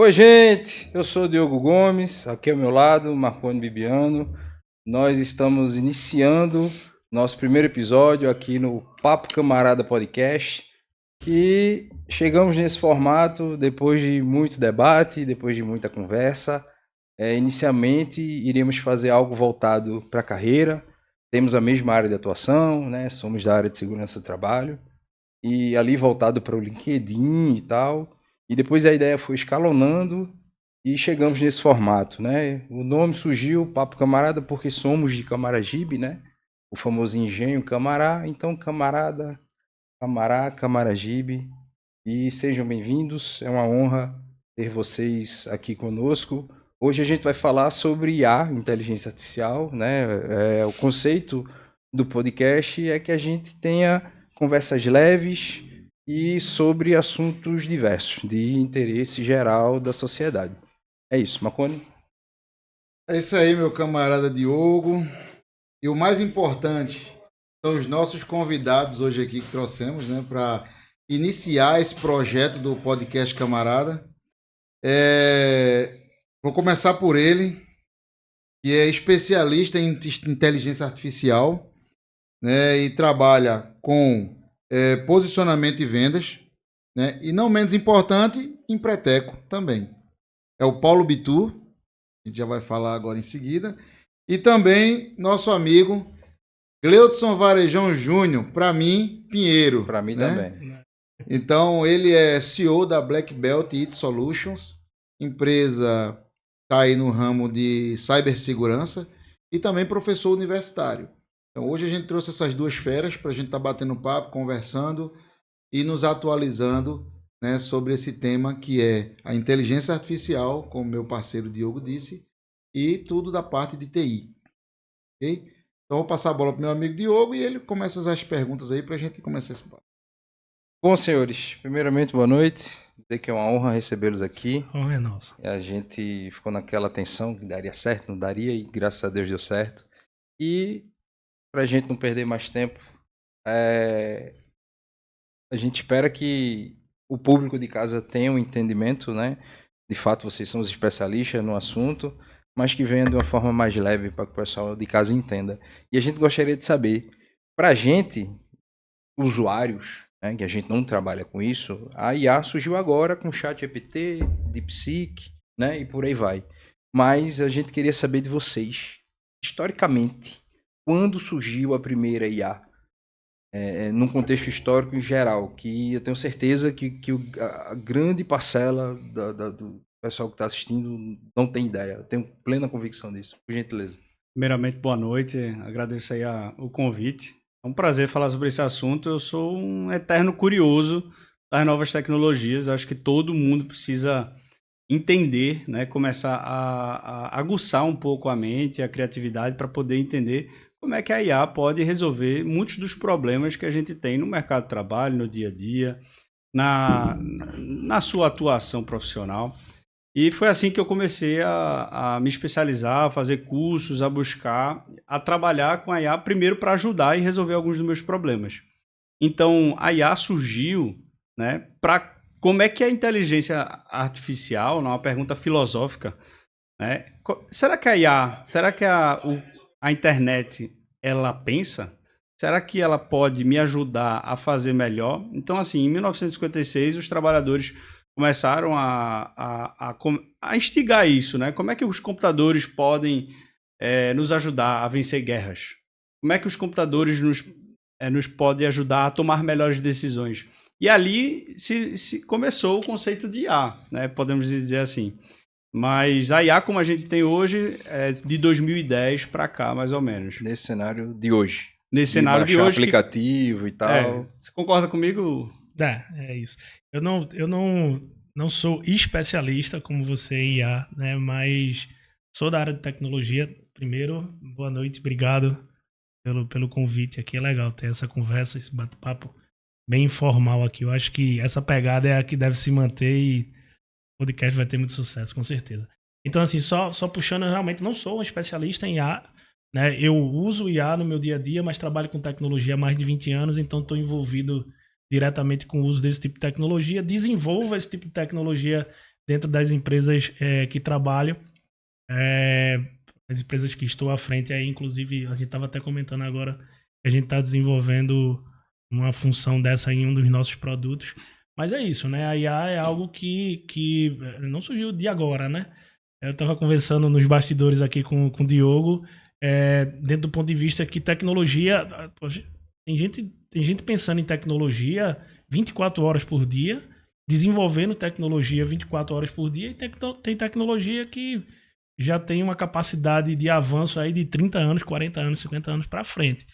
Oi, gente, eu sou o Diogo Gomes, aqui ao meu lado, Marconi Bibiano. Nós estamos iniciando nosso primeiro episódio aqui no Papo Camarada Podcast, que chegamos nesse formato depois de muito debate, depois de muita conversa. Inicialmente, iríamos fazer algo voltado para a carreira, temos a mesma área de atuação, né? Somos da área de segurança do trabalho, e ali voltado para o LinkedIn e tal. E depois a ideia foi escalonando e chegamos nesse formato, né? O nome surgiu, Papo Camarada, porque somos de Camaragibe, né? O famoso engenho Camará. Então, camarada, Camará, Camaragibe. E sejam bem-vindos, é uma honra ter vocês aqui conosco. Hoje a gente vai falar sobre IA, inteligência artificial, né? O conceito do podcast é que a gente tenha conversas leves e sobre assuntos diversos, de interesse geral da sociedade. É isso, Marconi? É isso aí, meu camarada Diogo. E o mais importante são os nossos convidados hoje aqui que trouxemos, né, para iniciar esse projeto do podcast Camarada. Vou começar por ele, que é especialista em inteligência artificial, né, e trabalha com posicionamento e vendas, né, e não menos importante, em Preteco também. É o Paulo Bitur, a gente já vai falar agora em seguida. E também nosso amigo Gleudson Varejão Júnior, para mim, Pinheiro. Para mim né? também. Então, ele é CEO da Black Belt IT Solutions, empresa está aí no ramo de cibersegurança e também professor universitário. Então, hoje a gente trouxe essas duas feras para a gente estar batendo papo, conversando e nos atualizando, né, sobre esse tema que é a inteligência artificial, como meu parceiro Diogo disse, e tudo da parte de TI. Ok? Então, vou passar a bola para o meu amigo Diogo e ele começa as perguntas aí para a gente começar esse papo. Bom, senhores, primeiramente, boa noite. Dizer que é uma honra recebê-los aqui. Honra é nossa. A gente ficou naquela tensão que daria certo, não daria, e graças a Deus deu certo. E para a gente não perder mais tempo, a gente espera que o público de casa tenha um entendimento, né? De fato, vocês são os especialistas no assunto, mas que venha de uma forma mais leve para que o pessoal de casa entenda. E a gente gostaria de saber, para a gente, usuários, né, que a gente não trabalha com isso, a IA surgiu agora com o ChatGPT, DeepSeek, né, e por aí vai. Mas a gente queria saber de vocês, historicamente, quando surgiu a primeira IA? Num contexto histórico em geral, que eu tenho certeza que a grande parcela do pessoal que está assistindo não tem ideia. Eu tenho plena convicção disso. Por gentileza. Primeiramente, boa noite. Agradeço aí o convite. É um prazer falar sobre esse assunto. Eu sou um eterno curioso das novas tecnologias. Acho que todo mundo precisa entender, né? Começar a aguçar um pouco a mente, a criatividade, para poder entender como é que a IA pode resolver muitos dos problemas que a gente tem no mercado de trabalho, no dia a dia, na sua atuação profissional. E foi assim que eu comecei a me especializar, a fazer cursos, a buscar, a trabalhar com a IA, primeiro para ajudar e resolver alguns dos meus problemas. Então, a IA surgiu, né, para como é que a inteligência artificial, não é uma pergunta filosófica, né? Será que a IA, será que a internet, ela pensa? Será que ela pode me ajudar a fazer melhor? Então, assim, em 1956, os trabalhadores começaram a instigar isso, né? Como é que os computadores podem nos ajudar a vencer guerras? Como é que os computadores nos podem ajudar a tomar melhores decisões? E ali se começou o conceito de IA, né? Podemos dizer assim. Mas a IA, como a gente tem hoje, é de 2010 para cá, mais ou menos. Nesse cenário de hoje. Nesse cenário de hoje. Aplicativo e tal. Você concorda comigo? É isso. Eu não sou especialista como você em IA, né? Mas sou da área de tecnologia. Primeiro, boa noite, obrigado pelo convite aqui. É legal ter essa conversa, esse bate-papo bem informal aqui. Eu acho que essa pegada é a que deve se manter e o podcast vai ter muito sucesso, com certeza. Então, assim, só puxando, eu realmente não sou um especialista em IA, né? Eu uso IA no meu dia a dia, mas trabalho com tecnologia há mais de 20 anos, então estou envolvido diretamente com o uso desse tipo de tecnologia. Desenvolvo esse tipo de tecnologia dentro das empresas que trabalho, as empresas que estou à frente, aí inclusive a gente estava até comentando agora que a gente está desenvolvendo uma função dessa em um dos nossos produtos. Mas é isso, né? A IA é algo que não surgiu de agora, né? Eu estava conversando nos bastidores aqui com o Diogo, dentro do ponto de vista que tecnologia... Poxa, tem gente pensando em tecnologia 24 horas por dia, desenvolvendo tecnologia 24 horas por dia, e tem tecnologia que já tem uma capacidade de avanço aí de 30 anos, 40 anos, 50 anos para frente.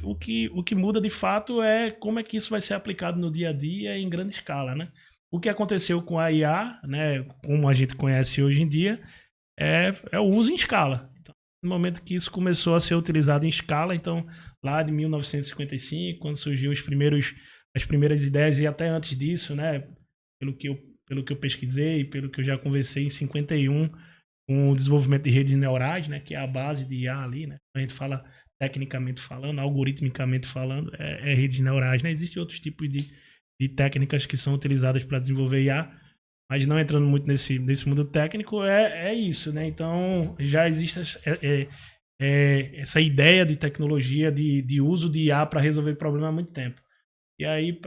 O que muda de fato é como é que isso vai ser aplicado no dia a dia em grande escala, né? O que aconteceu com a IA, né, como a gente conhece hoje em dia, é o uso em escala. Então, no momento que isso começou a ser utilizado em escala, então, lá de 1955, quando surgiu as primeiras ideias, e até antes disso, né, pelo que eu pesquisei, pelo que eu já conversei, em 51, com o desenvolvimento de redes neurais, né, que é a base de IA ali, né? A gente fala tecnicamente falando, algoritmicamente falando, redes neurais, né? Existem outros tipos de técnicas que são utilizadas para desenvolver IA, mas não entrando muito nesse mundo técnico, é isso, né? Então, já existe essa ideia de tecnologia, de uso de IA para resolver problema há muito tempo. E aí,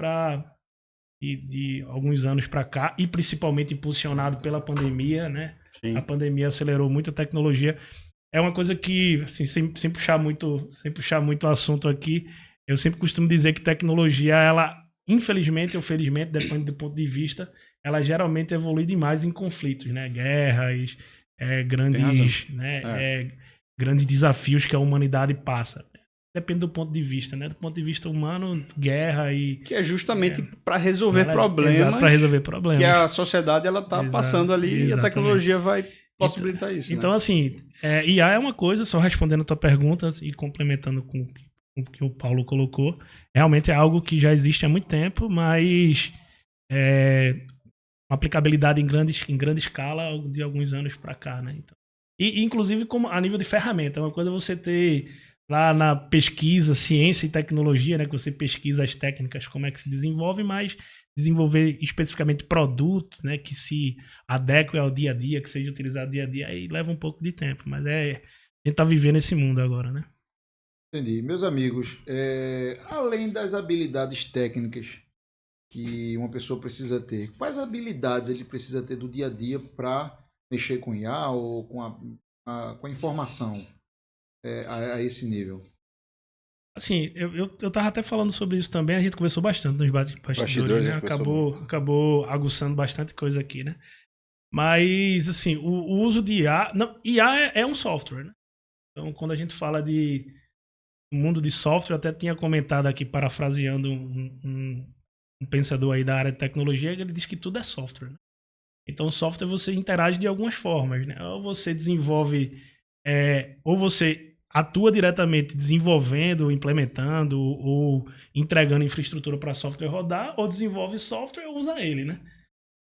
de alguns anos para cá, e principalmente impulsionado pela pandemia, né? Sim. A pandemia acelerou muito a tecnologia. É uma coisa que, assim, sem puxar muito assunto aqui, eu sempre costumo dizer que tecnologia, ela, infelizmente ou felizmente, depende do ponto de vista, ela geralmente evolui demais em conflitos, né? Guerras, grandes desafios que a humanidade passa. Depende do ponto de vista, né? Do ponto de vista humano, guerra e... Que é justamente para resolver problemas. Exato, para resolver problemas. Que a sociedade ela tá passando ali, e a tecnologia vai possibilitar isso. Então, né? assim, IA é uma coisa, só respondendo a tua pergunta e complementando com o que o Paulo colocou, realmente é algo que já existe há muito tempo, mas uma aplicabilidade em grande escala de alguns anos para cá, né? Então, e inclusive como a nível de ferramenta, é uma coisa você ter lá na pesquisa, ciência e tecnologia, né, que você pesquisa as técnicas, como é que se desenvolve, mas desenvolver especificamente produto, né, que se adeque ao dia a dia, que seja utilizado dia a dia, aí leva um pouco de tempo, mas a gente tá vivendo esse mundo agora, né? Entendi. Meus amigos, além das habilidades técnicas que uma pessoa precisa ter, quais habilidades ele precisa ter do dia a dia para mexer com IA ou com a informação a esse nível? Assim, eu tava até falando sobre isso também, a gente conversou bastante nos bastidores, né? Acabou aguçando bastante coisa aqui, né? Mas, assim, o uso de IA... Não, IA é um software, né? Então, quando a gente fala de mundo de software, eu até tinha comentado aqui, parafraseando um pensador aí da área de tecnologia, que ele diz que tudo é software, né? Então, software você interage de algumas formas, né? Ou você desenvolve... ou você atua diretamente desenvolvendo, implementando ou entregando infraestrutura para software rodar, ou desenvolve software ou usa ele, né?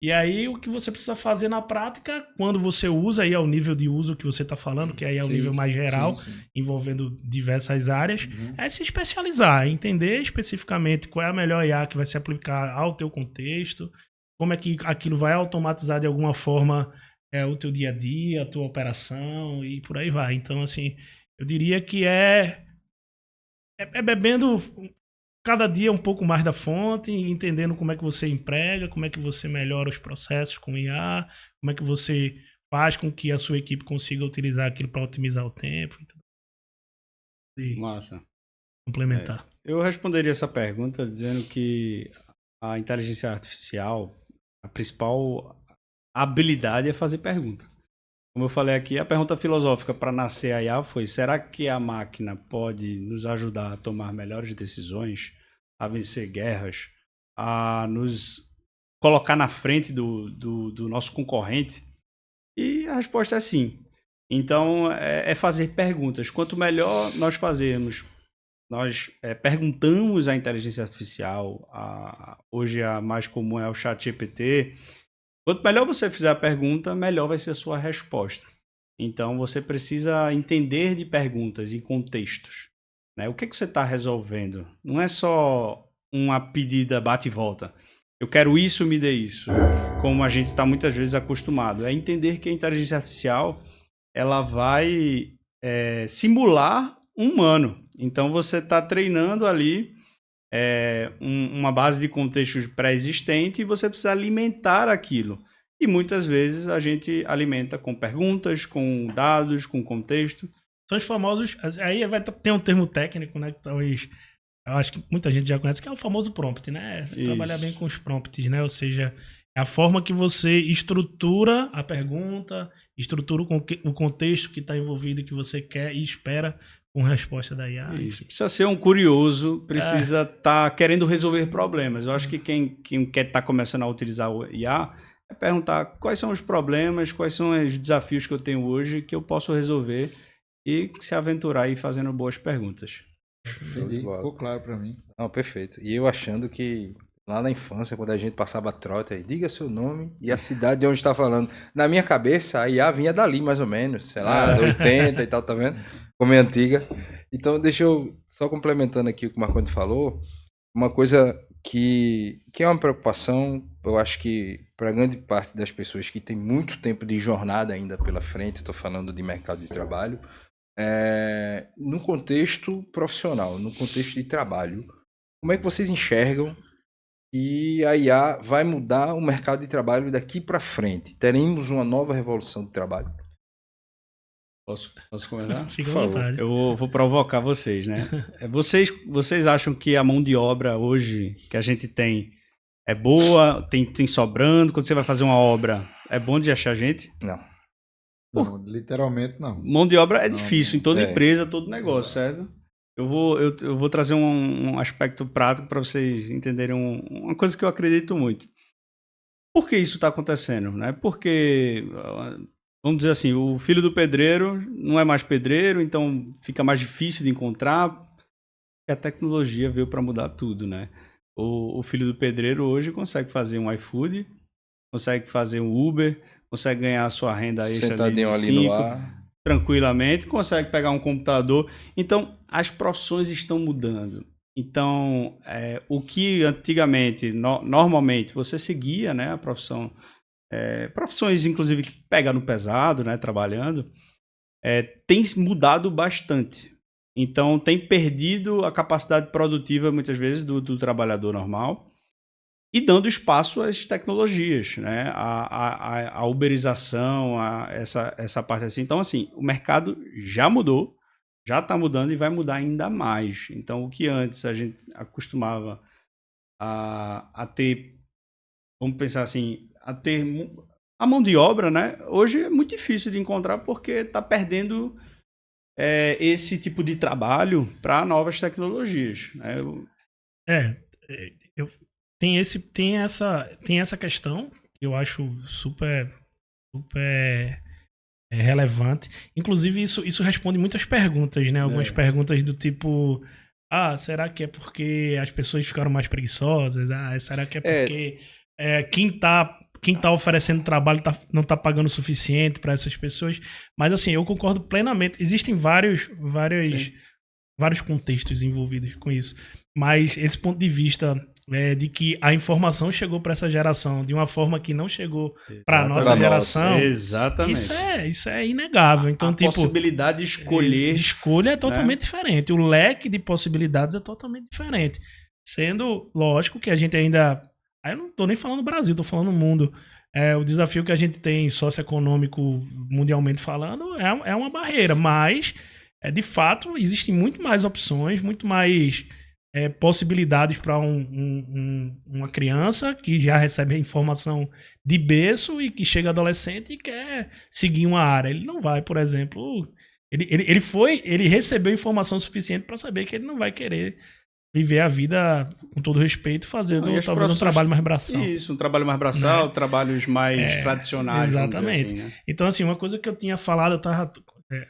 E aí o que você precisa fazer na prática, quando você usa, aí é o nível de uso que você está falando, que aí é o nível mais geral, envolvendo diversas áreas, é se especializar, entender especificamente qual é a melhor IA que vai se aplicar ao teu contexto, como é que aquilo vai automatizar de alguma forma o teu dia a dia, a tua operação e por aí vai. Então, assim, eu diria que é bebendo cada dia um pouco mais da fonte, entendendo como é que você emprega, como é que você melhora os processos com IA, como é que você faz com que a sua equipe consiga utilizar aquilo para otimizar o tempo. E Massa. Complementar. Eu responderia essa pergunta dizendo que a inteligência artificial, a principal habilidade é fazer pergunta. Como eu falei aqui, a pergunta filosófica para nascer a IA foi: será que a máquina pode nos ajudar a tomar melhores decisões, a vencer guerras, a nos colocar na frente do nosso concorrente? E a resposta é sim. Então, é fazer perguntas. Quanto melhor nós fazermos, nós perguntamos à inteligência artificial, hoje a mais comum é o ChatGPT. Quanto melhor você fizer a pergunta, melhor vai ser a sua resposta. Então, você precisa entender de perguntas em contextos, né? O que você está resolvendo? Não é só uma pedida bate e volta. eu quero isso, me dê isso. Como a gente está muitas vezes acostumado. É entender que a inteligência artificial ela vai simular um humano. Então você está treinando ali uma base de contextos pré-existente e você precisa alimentar aquilo. E muitas vezes a gente alimenta com perguntas, com dados, com contexto. São os famosos... Aí vai ter um termo técnico, né? Que talvez... Eu acho que muita gente já conhece, que é o famoso prompt, né? Trabalhar bem com os prompts, né? Ou seja, é a forma que você estrutura a pergunta, estrutura o contexto que está envolvido, que você quer e espera com resposta da IA. Isso. Precisa ser um curioso, precisa estar querendo resolver problemas. Eu acho que quem quer estar começando a utilizar o IA é perguntar quais são os problemas, quais são os desafios que eu tenho hoje que eu posso resolver e se aventurar aí fazendo boas perguntas. Entendi, ficou claro para mim. Não, perfeito. E eu achando que lá na infância, quando a gente passava trota, aí, diga seu nome e a cidade de onde está falando. Na minha cabeça, a IA vinha dali, mais ou menos, sei lá, 80 e tal, tá vendo? Como é antiga. Então, deixa eu, só complementando aqui o que o Marcondes falou, uma coisa que é uma preocupação, eu acho que para grande parte das pessoas que tem muito tempo de jornada ainda pela frente, estou falando de mercado de trabalho, no contexto profissional, no contexto de trabalho, como é que vocês enxergam que a IA vai mudar o mercado de trabalho daqui para frente? Teremos uma nova revolução de trabalho? Posso começar? Fica à vontade. Eu vou provocar vocês, né? Vocês acham que a mão de obra hoje que a gente tem é boa, tem sobrando? Quando você vai fazer uma obra, é bom de achar gente? Não, literalmente não. Mão de obra é Não, difícil em toda empresa, todo negócio, certo? Eu vou trazer um aspecto prático para vocês entenderem uma coisa que eu acredito muito. Por que isso está acontecendo? Né? Porque, vamos dizer assim, o filho do pedreiro não é mais pedreiro, então fica mais difícil de encontrar. A tecnologia veio para mudar tudo, né? O filho do pedreiro hoje consegue fazer um iFood, consegue fazer um Uber, consegue ganhar a sua renda extra Sentadinho ali no ar, tranquilamente, consegue pegar um computador. Então, as profissões estão mudando. Então, o que antigamente, normalmente, você seguia, né, a profissão, profissões, inclusive, que pegam no pesado, né, trabalhando, tem mudado bastante. Então, tem perdido a capacidade produtiva, muitas vezes, do trabalhador normal, e dando espaço às tecnologias, né? A uberização, essa parte assim. Então, assim, o mercado já mudou, já está mudando e vai mudar ainda mais. Então, o que antes a gente acostumava a ter, vamos pensar assim, a ter a mão de obra, né? Hoje é muito difícil de encontrar porque está perdendo esse tipo de trabalho para novas tecnologias, né? Tem essa questão que eu acho super relevante. Inclusive, isso responde muitas perguntas, né? Algumas perguntas do tipo: será que é porque as pessoas ficaram mais preguiçosas? Será que é porque quem tá oferecendo trabalho não tá pagando o suficiente para essas pessoas? Mas assim, eu concordo plenamente. Existem vários contextos envolvidos com isso. Mas esse ponto de vista de que a informação chegou para essa geração de uma forma que não chegou para a nossa geração. Exatamente. Isso é inegável. Então, a possibilidade de escolher. De escolha é totalmente diferente. O leque de possibilidades é totalmente diferente. Sendo lógico que a gente ainda. Aí eu não estou nem falando Brasil, estou falando mundo. O desafio que a gente tem socioeconômico, mundialmente falando, é uma barreira. Mas, de fato, existem muito mais opções, muito mais possibilidades para uma criança que já recebe a informação de berço e que chega adolescente e quer seguir uma área. Ele não vai, por exemplo... Ele recebeu informação suficiente para saber que ele não vai querer viver a vida, com todo respeito, fazendo talvez um trabalho mais braçal. Isso, um trabalho mais braçal, né? Trabalhos mais tradicionais. Exatamente. Assim, né? Então, assim, uma coisa que eu tinha falado,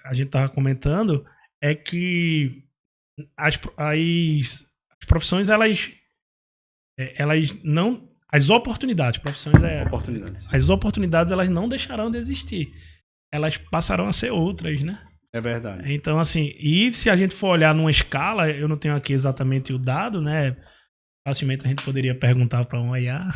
a gente estava comentando, é que as profissões, elas não... As oportunidades, as oportunidades, elas não deixarão de existir. Elas passarão a ser outras, né? É verdade. Então, assim, e se a gente for olhar numa escala, eu não tenho aqui exatamente o dado, né? facilmente a gente poderia perguntar para um IA.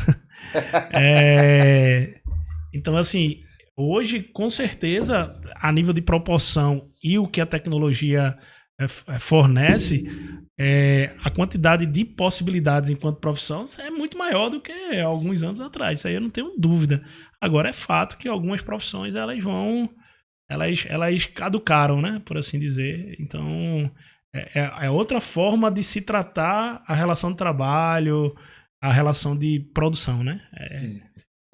Então, assim, hoje, com certeza, a nível de proporção e o que a tecnologia fornece, a quantidade de possibilidades enquanto profissão é muito maior do que alguns anos atrás. Isso aí eu não tenho dúvida. Agora, é fato que algumas profissões elas caducaram, né? Por assim dizer. Então, é outra forma de se tratar a relação de trabalho, a relação de produção, né? Sim.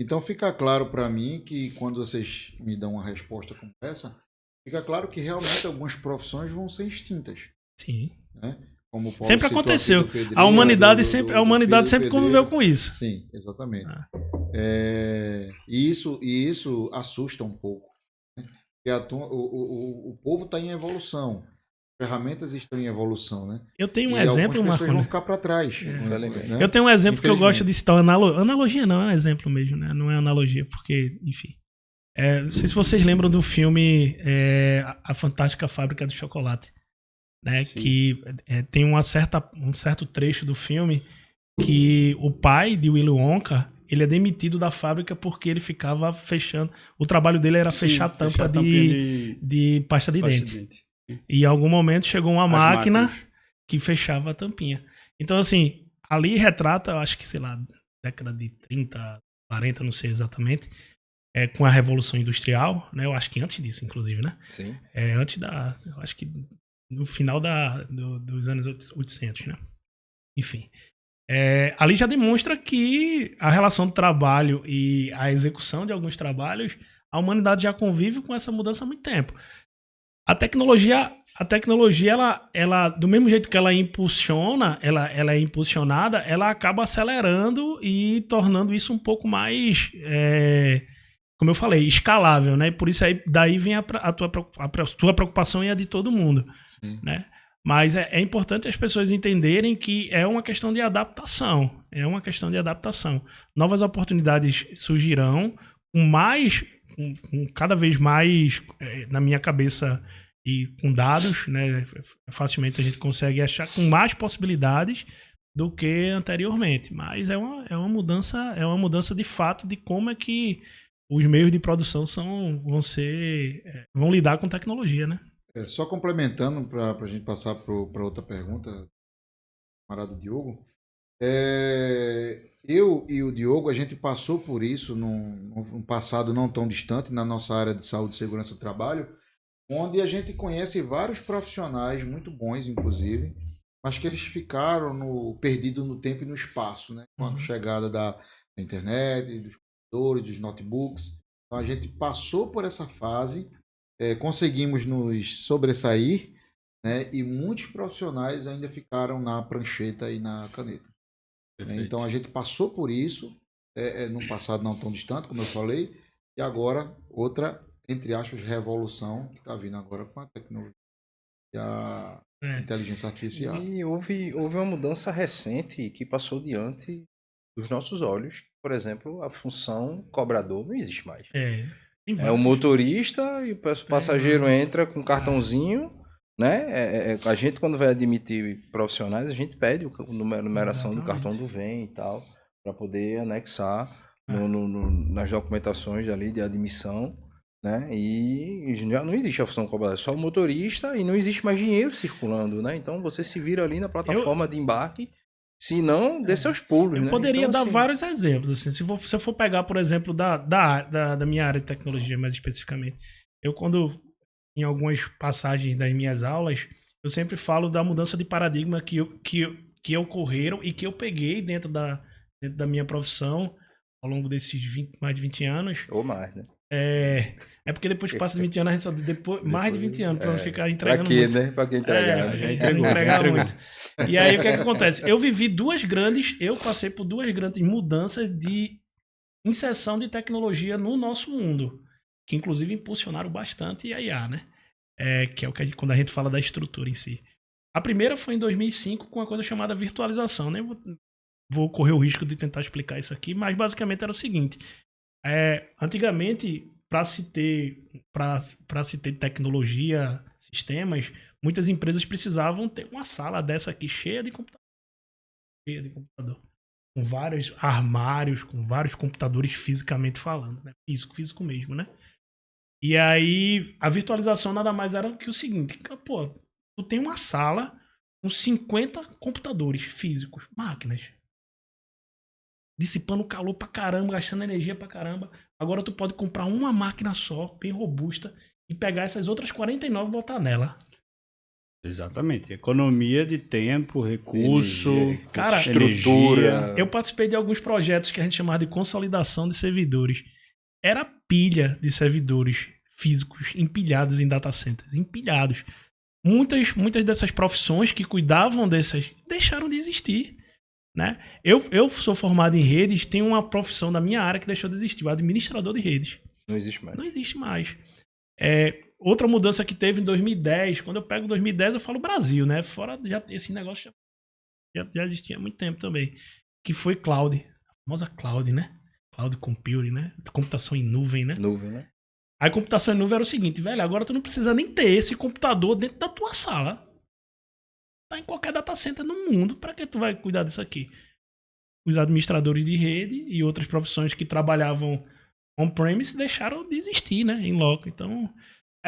Então fica claro para mim que quando vocês me dão uma resposta como essa, fica claro que realmente algumas profissões vão ser extintas. Sim. Né? Como o Paulo sempre citou aqui aconteceu. do pedreiro, A humanidade do sempre pedreiro. conviveu com isso. Sim, exatamente. E isso assusta um pouco. Né? Porque o povo está em evolução. Ferramentas estão em evolução, né? Eu tenho um e exemplo, algumas pessoas Marconi. vão ficar para trás. Né? Eu tenho um exemplo que eu gosto de citar. Analogia não, é um exemplo mesmo, né? Não é analogia, porque, enfim. Não sei se vocês lembram do filme A Fantástica Fábrica de Chocolate. Né? Que tem um certo trecho do filme que o pai de Willy Wonka, ele é demitido da fábrica porque ele ficava fechando... O trabalho dele era fechar a tampa de pasta de dente. E em algum momento chegou uma máquina que fechava a tampinha. Então, assim, ali retrata, eu acho que, sei lá, década de 30, 40, não sei exatamente, com a Revolução Industrial, né? Eu acho que antes disso, inclusive, né? Sim. Eu acho que no final dos anos 800, né? Enfim. Ali já demonstra que a relação do trabalho e a execução de alguns trabalhos, a humanidade já convive com essa mudança há muito tempo. A tecnologia ela do mesmo jeito que ela impulsiona, ela é impulsionada, ela acaba acelerando e tornando isso um pouco mais, como eu falei, escalável, né? Por isso aí, daí vem a tua preocupação e a de todo mundo, né? Mas é importante as pessoas entenderem que é uma questão de adaptação. É uma questão de adaptação. Novas oportunidades surgirão com cada vez mais, na minha cabeça e com dados, né? Facilmente a gente consegue achar com mais possibilidades do que anteriormente. Mas é uma mudança de fato de como é que os meios de produção vão lidar com tecnologia, né? Só complementando para a gente passar para outra pergunta, camarada Diogo. Eu e o Diogo, a gente passou por isso num passado não tão distante na nossa área de saúde e segurança do trabalho, onde a gente conhece vários profissionais muito bons, inclusive, mas que eles ficaram perdidos no tempo e no espaço, né? Com a chegada da internet, dos computadores, dos notebooks. Então a gente passou por essa fase, conseguimos nos sobressair, né? E muitos profissionais ainda ficaram na prancheta e na caneta. Perfeito. Então a gente passou por isso no passado não tão distante, como eu falei, e agora outra, entre aspas, revolução que está vindo agora com a tecnologia e a inteligência artificial. E houve uma mudança recente que passou diante dos nossos olhos. Por exemplo, a função cobrador não existe mais. É o motorista e o passageiro entra com um cartãozinho, né? A gente, quando vai admitir profissionais, a gente pede a numeração do cartão do VEM e tal, para poder anexar nas documentações ali de admissão, né? E já não existe a função cobrador, é só o motorista e não existe mais dinheiro circulando, né? Então você se vira ali na plataforma de embarque. Se não, dê seus pulos, eu né? poderia então, dar assim, vários exemplos. Assim, se eu for pegar, por exemplo, da minha área de tecnologia, mais especificamente, em algumas passagens das minhas aulas, eu sempre falo da mudança de paradigma que ocorreram e que eu peguei dentro da minha profissão ao longo desses mais de 20 anos. Ou mais, né? Porque depois que passa de 20 anos, a gente só depois mais de 20 anos, pra não ficar entregando pra quê, muito. né? Pra quem entregar. Já Entregou, não entregar muito. E aí, o que acontece? Eu passei por duas grandes mudanças de inserção de tecnologia no nosso mundo, que inclusive impulsionaram bastante a IA, né? Que é quando a gente fala da estrutura em si. A primeira foi em 2005 com uma coisa chamada virtualização, né? Vou correr o risco de tentar explicar isso aqui, mas basicamente era o seguinte. Antigamente, para se ter tecnologia, sistemas, muitas empresas precisavam ter uma sala dessa aqui cheia de computadores. cheia de computador. Com vários armários, com vários computadores fisicamente falando, né? Físico mesmo, né? E aí, a virtualização nada mais era que o seguinte, pô, tu tem uma sala com 50 computadores físicos, máquinas, dissipando calor pra caramba, gastando energia pra caramba. Agora tu pode comprar uma máquina só, bem robusta, e pegar essas outras 49 e botar nela. Exatamente. Economia de tempo, recurso, Cara, estrutura. Eu participei de alguns projetos que a gente chamava de consolidação de servidores. Era pilha de servidores físicos empilhados em data centers. Empilhados. Muitas dessas profissões que cuidavam dessas deixaram de existir. Né? Eu sou formado em redes, tem uma profissão da minha área que deixou de existir, o administrador de redes. Não existe mais. Não existe mais. Outra mudança que teve em 2010, quando eu pego 2010 eu falo Brasil, né? Fora, esse negócio já existia há muito tempo também. Que foi cloud, a famosa cloud, né? Cloud computing, né? Computação em nuvem, né? Nuvem, né? Aí computação em nuvem era o seguinte, velho, agora tu não precisa nem ter esse computador dentro da tua sala. Tá em qualquer data center no mundo, pra que tu vai cuidar disso aqui? Os administradores de rede e outras profissões que trabalhavam on-premise deixaram de existir, né? Em loco. Então,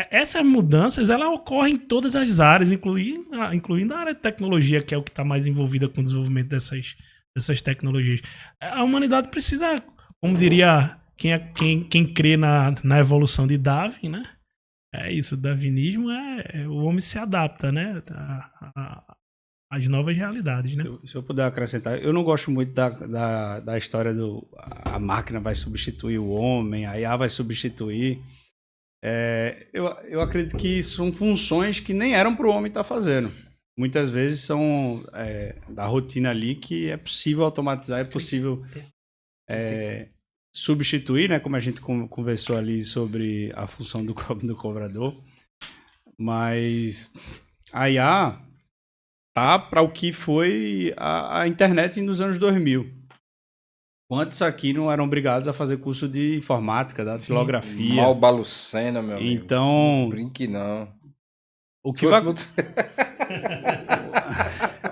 essas mudanças, elas ocorrem em todas as áreas, incluindo a área de tecnologia, que é o que está mais envolvida com o desenvolvimento dessas tecnologias. A humanidade precisa, como diria quem crê na evolução de Darwin, né? É isso, o darwinismo o homem se adapta, né? Às novas realidades, né? Se eu puder acrescentar, eu não gosto muito da história a máquina vai substituir o homem, a IA vai substituir. Eu acredito que são funções que nem eram para o homem estar fazendo. Muitas vezes são da rotina ali que é possível automatizar, é possível substituir, né? Como a gente conversou ali sobre a função do cobrador. Mas a IA tá para o que foi a internet nos anos 2000. Quantos aqui não eram obrigados a fazer curso de informática, da datilografia? Mal Balucena, meu amigo. Então, Não brinque, não. O que vai...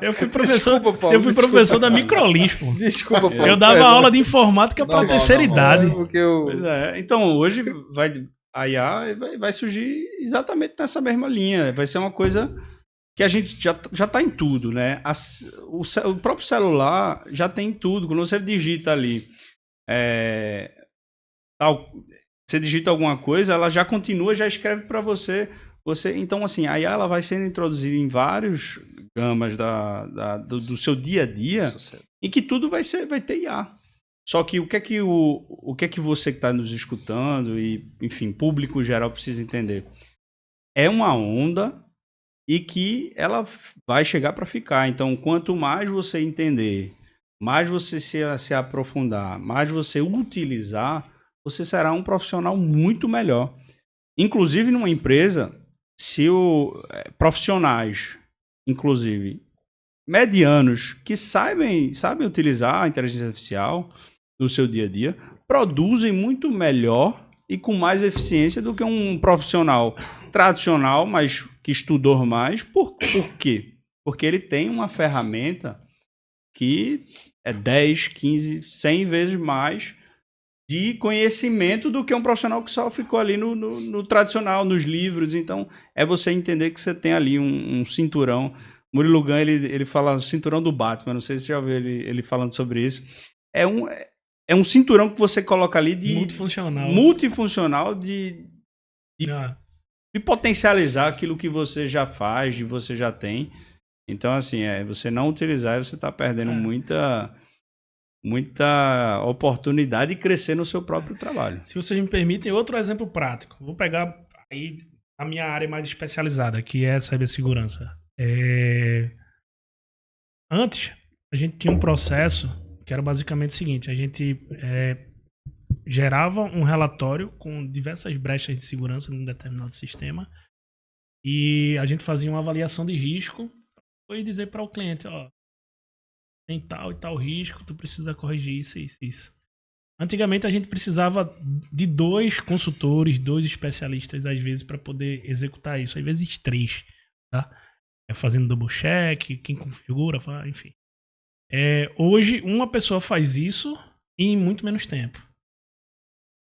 Eu fui professor, professor da Microlins, pô. Desculpa, Paulo. Eu dava aula de informática para terceira idade. Pois é. Então, hoje a IA vai surgir exatamente nessa mesma linha. Vai ser uma coisa que a gente já tá em tudo, né? O próprio celular já tem tudo. Quando você digita ali, você digita alguma coisa, ela já continua, já escreve para você. Então, assim, a IA ela vai sendo introduzida em vários gamas do seu dia a dia, em que tudo vai ter IA. Só que o que é que você que está nos escutando e, enfim, público geral precisa entender? É uma onda e que ela vai chegar para ficar. Então, quanto mais você entender, mais você se aprofundar, mais você utilizar, você será um profissional muito melhor. Inclusive, numa empresa, se profissionais, inclusive, medianos, que sabem utilizar a inteligência artificial no seu dia a dia, produzem muito melhor e com mais eficiência do que um profissional tradicional, mas que estudou mais. Por quê? Porque ele tem uma ferramenta que é 10, 15, 100 vezes mais de conhecimento do que um profissional que só ficou ali no tradicional, nos livros. Então, é você entender que você tem ali um cinturão. Murilo Gun, ele fala cinturão do Batman, não sei se você já ouviu ele falando sobre isso. É um cinturão que você coloca ali de... Multifuncional de potencializar aquilo que você já faz, de você já tem. Então, assim, você não utilizar, você está perdendo muita oportunidade de crescer no seu próprio trabalho. Se vocês me permitem, outro exemplo prático. Vou pegar aí a minha área mais especializada, que é a cibersegurança. Antes, a gente tinha um processo que era basicamente o seguinte: a gente gerava um relatório com diversas brechas de segurança num determinado sistema e a gente fazia uma avaliação de risco e dizer para o cliente, ó, tem tal e tal risco, tu precisa corrigir isso, isso, isso. Antigamente a gente precisava de 2 consultores, 2 especialistas às vezes para poder executar isso, às vezes 3, tá? Fazendo double check, quem configura, enfim. Hoje, uma pessoa faz isso em muito menos tempo.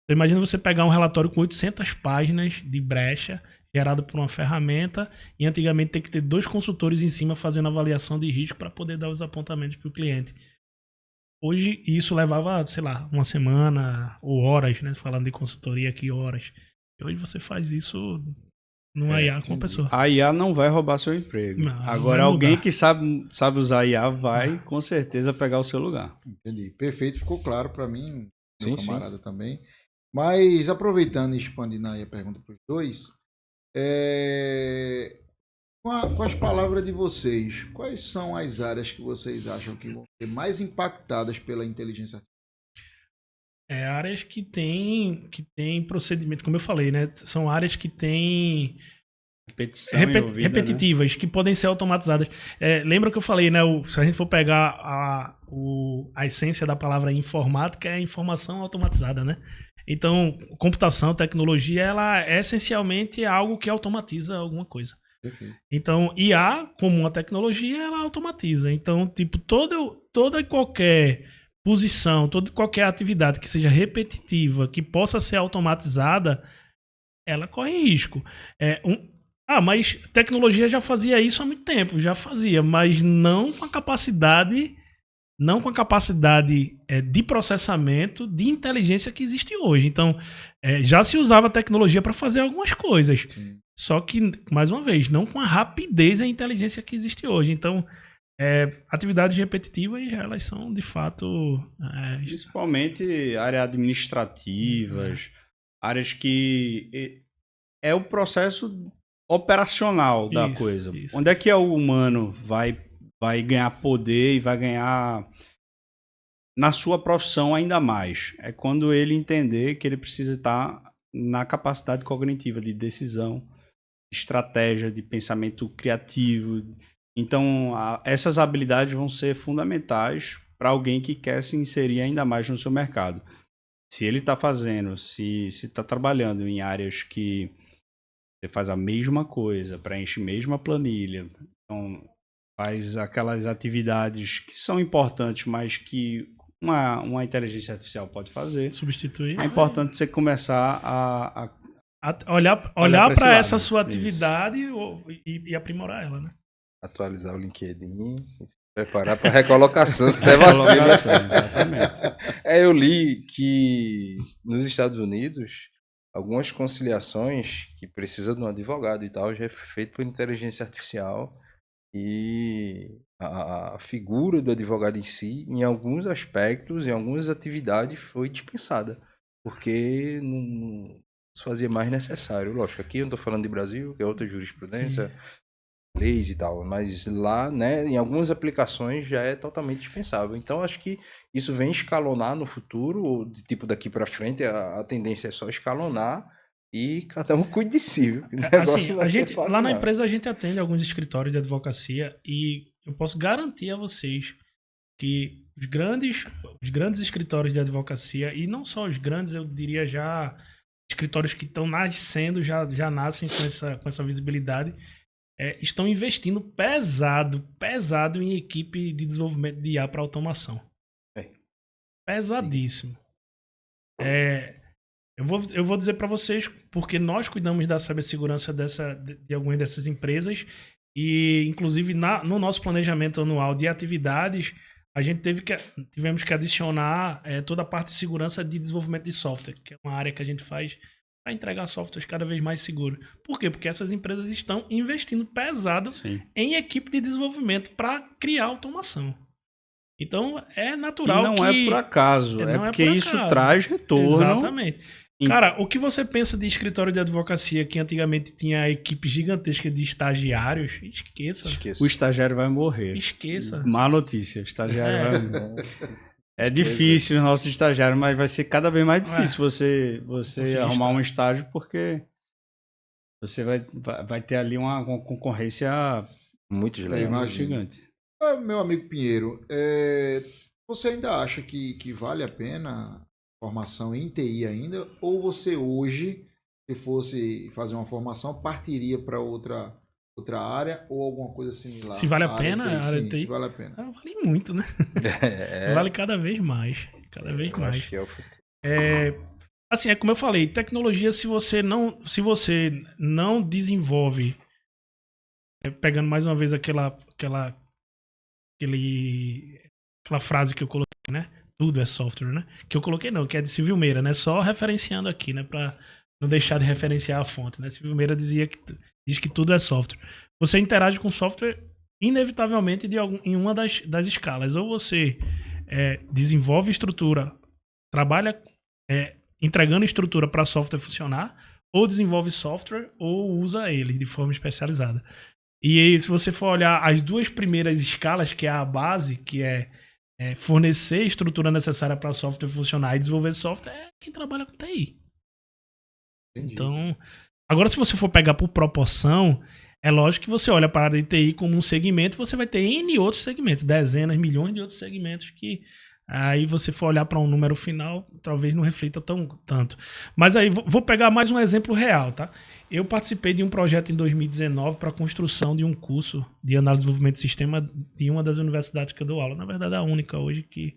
Então, imagina você pegar um relatório com 800 páginas de brecha, gerado por uma ferramenta, e antigamente tem que ter 2 consultores em cima fazendo avaliação de risco para poder dar os apontamentos para o cliente. Hoje, isso levava, sei lá, uma semana ou horas, né? Falando de consultoria aqui, horas. E hoje você faz isso numa IA com uma pessoa. A IA não vai roubar seu emprego. Não, Agora, vai alguém mudar. que sabe usar a IA vai, com certeza, pegar o seu lugar. Entendi. Perfeito, ficou claro para mim, meu Sim, camarada também. Mas aproveitando e expandindo aí a pergunta para os dois, com as palavras de vocês, quais são as áreas que vocês acham que vão ser mais impactadas pela inteligência artificial? Áreas que tem procedimento, como eu falei, né? São áreas que têm Repetição envolvida, né? repetitivas, que podem ser automatizadas. Lembra que eu falei, né? Se a gente for pegar a essência da palavra informática, é a informação automatizada, né? Então, computação, tecnologia, ela é essencialmente algo que automatiza alguma coisa. Perfeito. Então, IA, como uma tecnologia, ela automatiza. Então, tipo, toda e qualquer posição, toda e qualquer atividade que seja repetitiva, que possa ser automatizada, ela corre risco. Mas tecnologia já fazia isso há muito tempo, já fazia, mas não com a capacidade de processamento, de inteligência que existe hoje. Então, já se usava tecnologia para fazer algumas coisas. Sim. Só que, mais uma vez, não com a rapidez e a inteligência que existe hoje. Então, atividades repetitivas, elas são, de fato... Principalmente áreas administrativas, áreas que é o processo operacional da Isso, coisa. isso, Onde é isso. que o humano vai ganhar poder e vai ganhar na sua profissão ainda mais? É quando ele entender que ele precisa estar na capacidade cognitiva de decisão, de estratégia, de pensamento criativo. Então, essas habilidades vão ser fundamentais para alguém que quer se inserir ainda mais no seu mercado. Se ele está fazendo, se está trabalhando em áreas que você faz a mesma coisa, preenche a mesma planilha, então faz aquelas atividades que são importantes, mas que uma inteligência artificial pode fazer, Substituir. é importante você começar a Olhar pra esse para lado. essa sua Isso. atividade e aprimorar ela, né? Atualizar o LinkedIn, se preparar para recolocação, se der vacina. Colocação, exatamente. Eu li que nos Estados Unidos, algumas conciliações que precisam de um advogado e tal, já é feito por inteligência artificial, e a figura do advogado em si, em alguns aspectos, em algumas atividades, foi dispensada, porque não se fazia mais necessário. Lógico, aqui eu não estou falando de Brasil, que é outra jurisprudência, leis e tal, mas lá, né, em algumas aplicações já é totalmente dispensável. Então, acho que isso vem escalonar no futuro, ou de tipo daqui para frente, a tendência é só escalonar e cada um cuide de si, viu? O negócio Assim, não vai ser fácil, lá na não. empresa a gente atende alguns escritórios de advocacia e eu posso garantir a vocês que os grandes escritórios de advocacia, e não só os grandes, eu diria já escritórios que estão nascendo, já nascem com essa visibilidade, estão investindo pesado em equipe de desenvolvimento de IA para automação. Pesadíssimo. Eu vou dizer para vocês, porque nós cuidamos da cibersegurança de algumas dessas empresas e, inclusive, no nosso planejamento anual de atividades, a gente tivemos que adicionar toda a parte de segurança de desenvolvimento de software, que é uma área que a gente faz para entregar softwares cada vez mais seguros. Por quê? Porque essas empresas estão investindo pesado em equipe de desenvolvimento para criar automação. Então, é natural e não é por acaso, porque isso traz retorno. Exatamente. Cara, o que você pensa de escritório de advocacia que antigamente tinha equipe gigantesca de estagiários? Esqueça. O estagiário vai morrer. Esqueça. Má notícia, o estagiário vai morrer. É difícil o nosso estagiário, mas vai ser cada vez mais difícil você arrumar um estágio, porque você vai ter ali uma concorrência muito gigante. Meu amigo Pinheiro, você ainda acha que vale a pena formação em TI ainda? Ou você hoje, se fosse fazer uma formação, partiria para outra outra área ou alguma coisa similar? Se vale a pena a área de TI? Se vale a pena. Vale muito, né? Vale cada vez mais. Cada vez Eu mais. acho que é o futuro. Assim, é como eu falei, tecnologia, se você não desenvolve, pegando mais uma vez aquela frase que eu coloquei, né? Tudo é software, né? Que eu coloquei não, que é de Silvio Meira, né? Só referenciando aqui, né? Pra não deixar de referenciar a fonte, né? Silvio Meira diz que tudo é software. Você interage com software inevitavelmente em uma das escalas. Ou você desenvolve estrutura, trabalha entregando estrutura para software funcionar, ou desenvolve software ou usa ele de forma especializada. E aí, se você for olhar as duas primeiras escalas, que é a base, que é fornecer a estrutura necessária para o software funcionar e desenvolver software, é quem trabalha com TI. Entendi. Então, agora se você for pegar por proporção, é lógico que você olha para a área de TI como um segmento, você vai ter N outros segmentos, dezenas, milhões de outros segmentos que aí você for olhar para um número final, talvez não reflita tanto. Mas aí, vou pegar mais um exemplo real, tá? Eu participei de um projeto em 2019 para a construção de um curso de análise e desenvolvimento de sistema de uma das universidades que eu dou aula. Na verdade, a única hoje que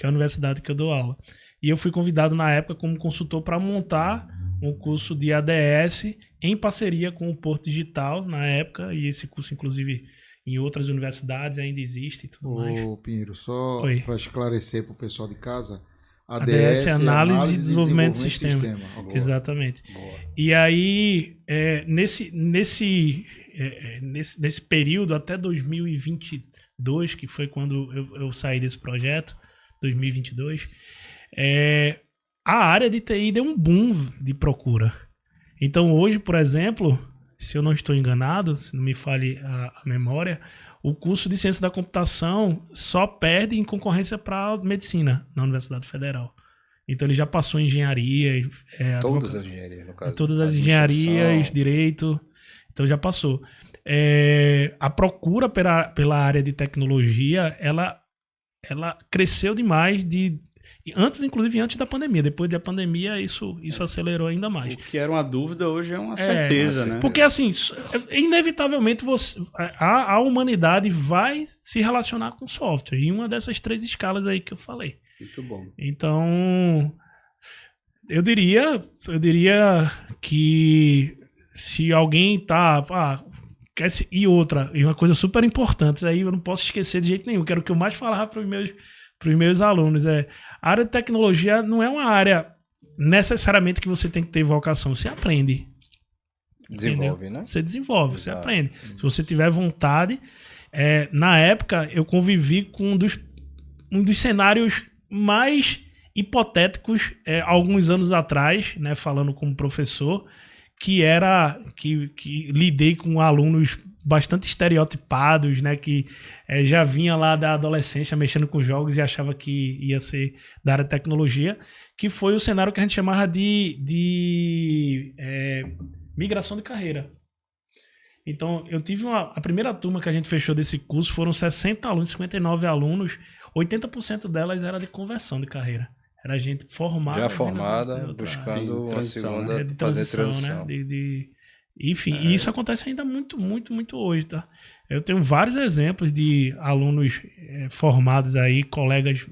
é a universidade que eu dou aula. E eu fui convidado na época como consultor para montar um curso de ADS em parceria com o Porto Digital na época, e esse curso, inclusive, em outras universidades ainda existe e tudo mais. Ô, Pinheiro, só Oi. para esclarecer para o pessoal de casa, ADS é análise e desenvolvimento de sistema. Boa. Exatamente. Boa. E aí, nesse período, até 2022, que foi quando eu saí desse projeto, 2022, a área de TI deu um boom de procura. Então, hoje, por exemplo, se eu não estou enganado, se não me falhe a memória, o curso de ciência da computação só perde em concorrência para medicina na Universidade Federal. Então ele já passou em engenharia. Todas as engenharias, no caso. Todas as engenharias, direito. Então já passou. A procura pela área de tecnologia, ela cresceu demais inclusive antes da pandemia. Depois da pandemia, isso acelerou ainda mais. O que era uma dúvida hoje é uma certeza, né? Porque, assim, inevitavelmente a humanidade vai se relacionar com software. Em uma dessas três escalas aí que eu falei. Muito bom. Então, eu diria que se alguém tá... e uma coisa super importante, aí eu não posso esquecer de jeito nenhum, que era o que eu mais falava para os meus alunos, a área de tecnologia não é uma área necessariamente que você tem que ter vocação, você aprende. Desenvolve, entendeu? né? Você desenvolve, você Exato. aprende. Se você tiver vontade, na época eu convivi com um dos cenários mais hipotéticos alguns anos atrás, né, falando como professor, que lidei com alunos bastante estereotipados, né, que já vinha lá da adolescência mexendo com jogos e achava que ia ser da área de tecnologia, que foi o cenário que a gente chamava de migração de carreira. Então, eu tive a primeira turma que a gente fechou desse curso, foram 60 alunos, 59 alunos, 80% delas era de conversão de carreira. Era gente formada. Já formada, buscando uma segunda, de fazer transição. Né? Enfim, e isso acontece ainda muito, muito, muito hoje, tá? Eu tenho vários exemplos de alunos formados aí, colegas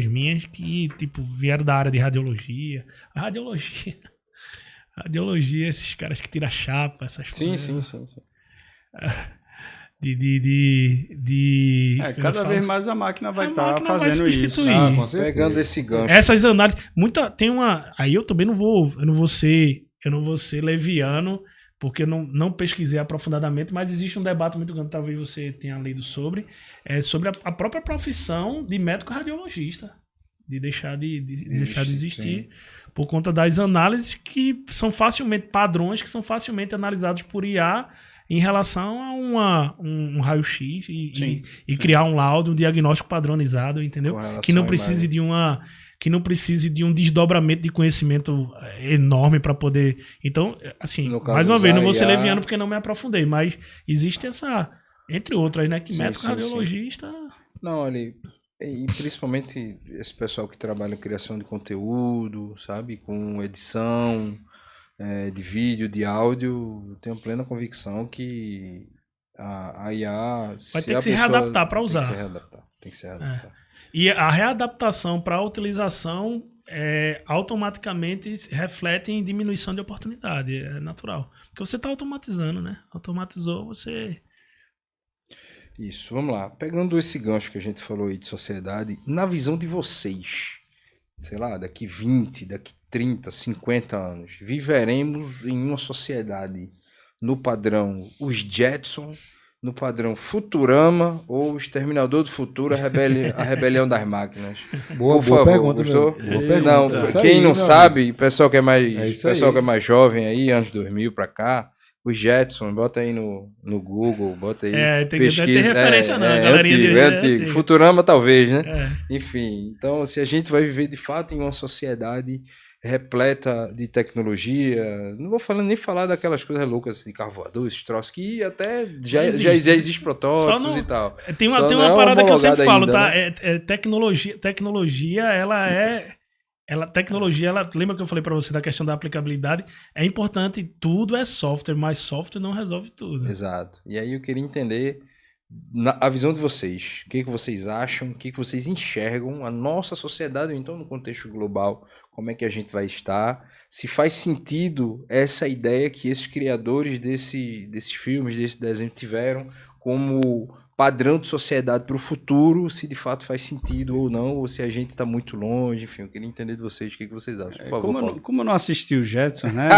minhas que, tipo, vieram da área de radiologia. Radiologia, esses caras que tiram chapa, essas coisas. Sim. Cada vez mais a máquina vai estar fazendo substituir. isso. Pegando esse gancho. Essas análises. Aí eu também não vou ser leviano, porque eu não pesquisei aprofundadamente, mas existe um debate muito grande, talvez você tenha lido sobre a própria profissão de médico radiologista, de deixar de existir, por conta das análises que são padrões que são facilmente analisados por IA em relação a um raio-x e criar um laudo, um diagnóstico padronizado, entendeu? Que não precise de um desdobramento de conhecimento enorme para poder... Então, assim, mais uma vez, não vou ser leviano porque não me aprofundei, mas existe essa, entre outras, né, que médico radiologista... Não, ali... E principalmente esse pessoal que trabalha em criação de conteúdo, sabe? Com edição, de vídeo, de áudio, eu tenho plena convicção que a IA... Vai ter que se readaptar para usar. Tem que se readaptar. E a readaptação para a utilização automaticamente reflete em diminuição de oportunidade, é natural. Porque você está automatizando, né? Automatizou, você... Isso, vamos lá. Pegando esse gancho que a gente falou aí de sociedade, na visão de vocês, sei lá, daqui 20, daqui 30, 50 anos, viveremos em uma sociedade no padrão os Jetson, no padrão Futurama ou Exterminador do Futuro, a rebelião das máquinas? Boa pergunta, gostou? Boa pergunta. Não, quem não sabe, pessoal que é mais jovem aí, anos 2000 para cá, os Jetson, bota aí no Google, bota aí, pesquisa. Não tem referência não, galerinha antigo. Futurama talvez, né? Enfim, então se a gente vai viver de fato em uma sociedade repleta de tecnologia, não vou nem falar daquelas coisas loucas de carro voador, esses troços que até já existe protótipos e tal. Tem uma parada que eu sempre falo, tá? Né? Tecnologia, ela lembra que eu falei para você da questão da aplicabilidade? É importante, tudo é software, mas software não resolve tudo. Exato. E aí eu queria entender a visão de vocês, o que vocês acham, o que vocês enxergam a nossa sociedade, ou então no contexto global, como é que a gente vai estar, se faz sentido essa ideia que esses criadores desses filmes, desse desenho tiveram como padrão de sociedade para o futuro, se de fato faz sentido ou não, ou se a gente está muito longe, enfim, eu queria entender de vocês, o que vocês acham, por favor. Como eu não assisti o Jetson, né,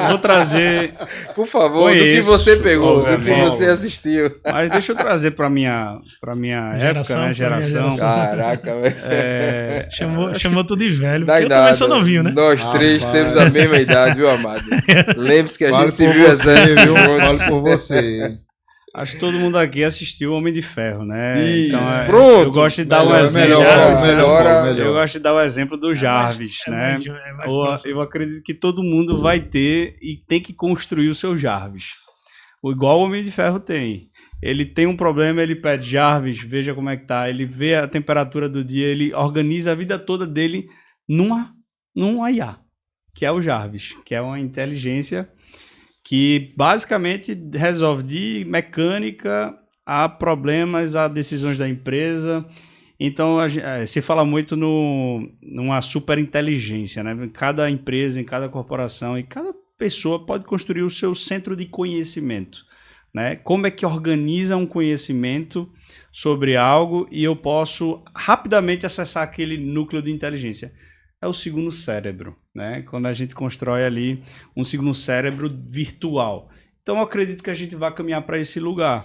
eu vou trazer... Por favor, do que você pegou, do que você assistiu. Mas deixa eu trazer para minha época, né, geração. Caraca, velho. Chamou tudo de velho, porque eu também sou novinho, né? Nós três temos a mesma idade, viu, amado? Lembre-se que a gente se viu exatamente, viu? Falo por você. Acho que todo mundo aqui assistiu Homem de Ferro, né? Isso, então, pronto. Eu gosto de dar um exemplo. Eu gosto de dar o exemplo do Jarvis, né? Eu acredito que todo mundo vai ter e tem que construir o seu Jarvis. Igual o Homem de Ferro tem. Ele tem um problema, ele pede Jarvis, veja como é que tá. Ele vê a temperatura do dia, ele organiza a vida toda dele numa IA, que é o Jarvis, que é uma inteligência que basicamente resolve de mecânica a problemas, a decisões da empresa. Então, se fala muito numa superinteligência, né? Cada empresa, em cada corporação, e cada pessoa pode construir o seu centro de conhecimento, né? Como é que organiza um conhecimento sobre algo e eu posso rapidamente acessar aquele núcleo de inteligência? É o segundo cérebro, né? Quando a gente constrói ali um segundo cérebro virtual. Então, eu acredito que a gente vai caminhar para esse lugar,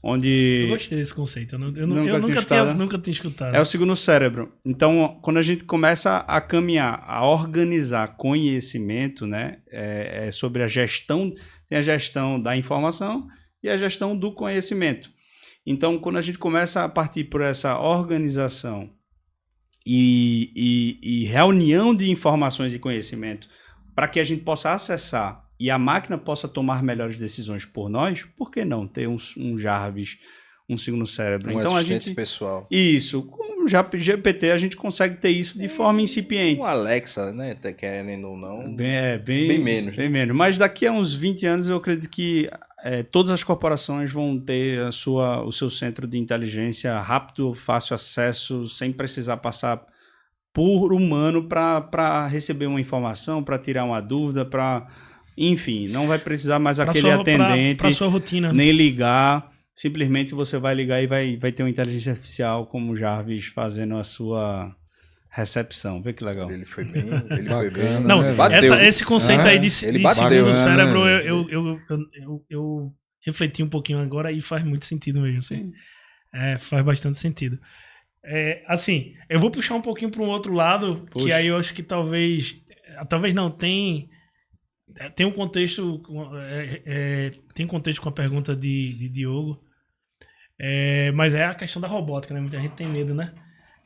onde... Eu gostei desse conceito, eu nunca tinha escutado. É o segundo cérebro. Então, quando a gente começa a caminhar, a organizar conhecimento, né? É sobre a gestão, tem a gestão da informação e a gestão do conhecimento. Então, quando a gente começa a partir por essa organização e reunião de informações e conhecimento para que a gente possa acessar e a máquina possa tomar melhores decisões por nós, por que não ter um Jarvis, um segundo cérebro? Então a gente pessoal. Isso, com o GPT a gente consegue ter isso de forma incipiente. O Alexa, né, querendo ou não, bem menos. Bem menos. Mas daqui a uns 20 anos eu acredito que todas as corporações vão ter o seu centro de inteligência rápido, fácil acesso, sem precisar passar por humano para receber uma informação, para tirar uma dúvida, enfim, não vai precisar mais aquele atendente, pra sua rotina, nem ligar. Simplesmente você vai ligar e vai ter uma inteligência artificial como o Jarvis fazendo a sua recepção. Vê que legal. Ele foi bem. Não, esse conceito aí de segundo cérebro, eu refleti um pouquinho agora e faz muito sentido mesmo. Assim. Faz bastante sentido. Assim, eu vou puxar um pouquinho para um outro lado, que aí eu acho que talvez não, tem um contexto, tem contexto com a pergunta de Diogo, mas é a questão da robótica, né? Muita gente tem medo, né?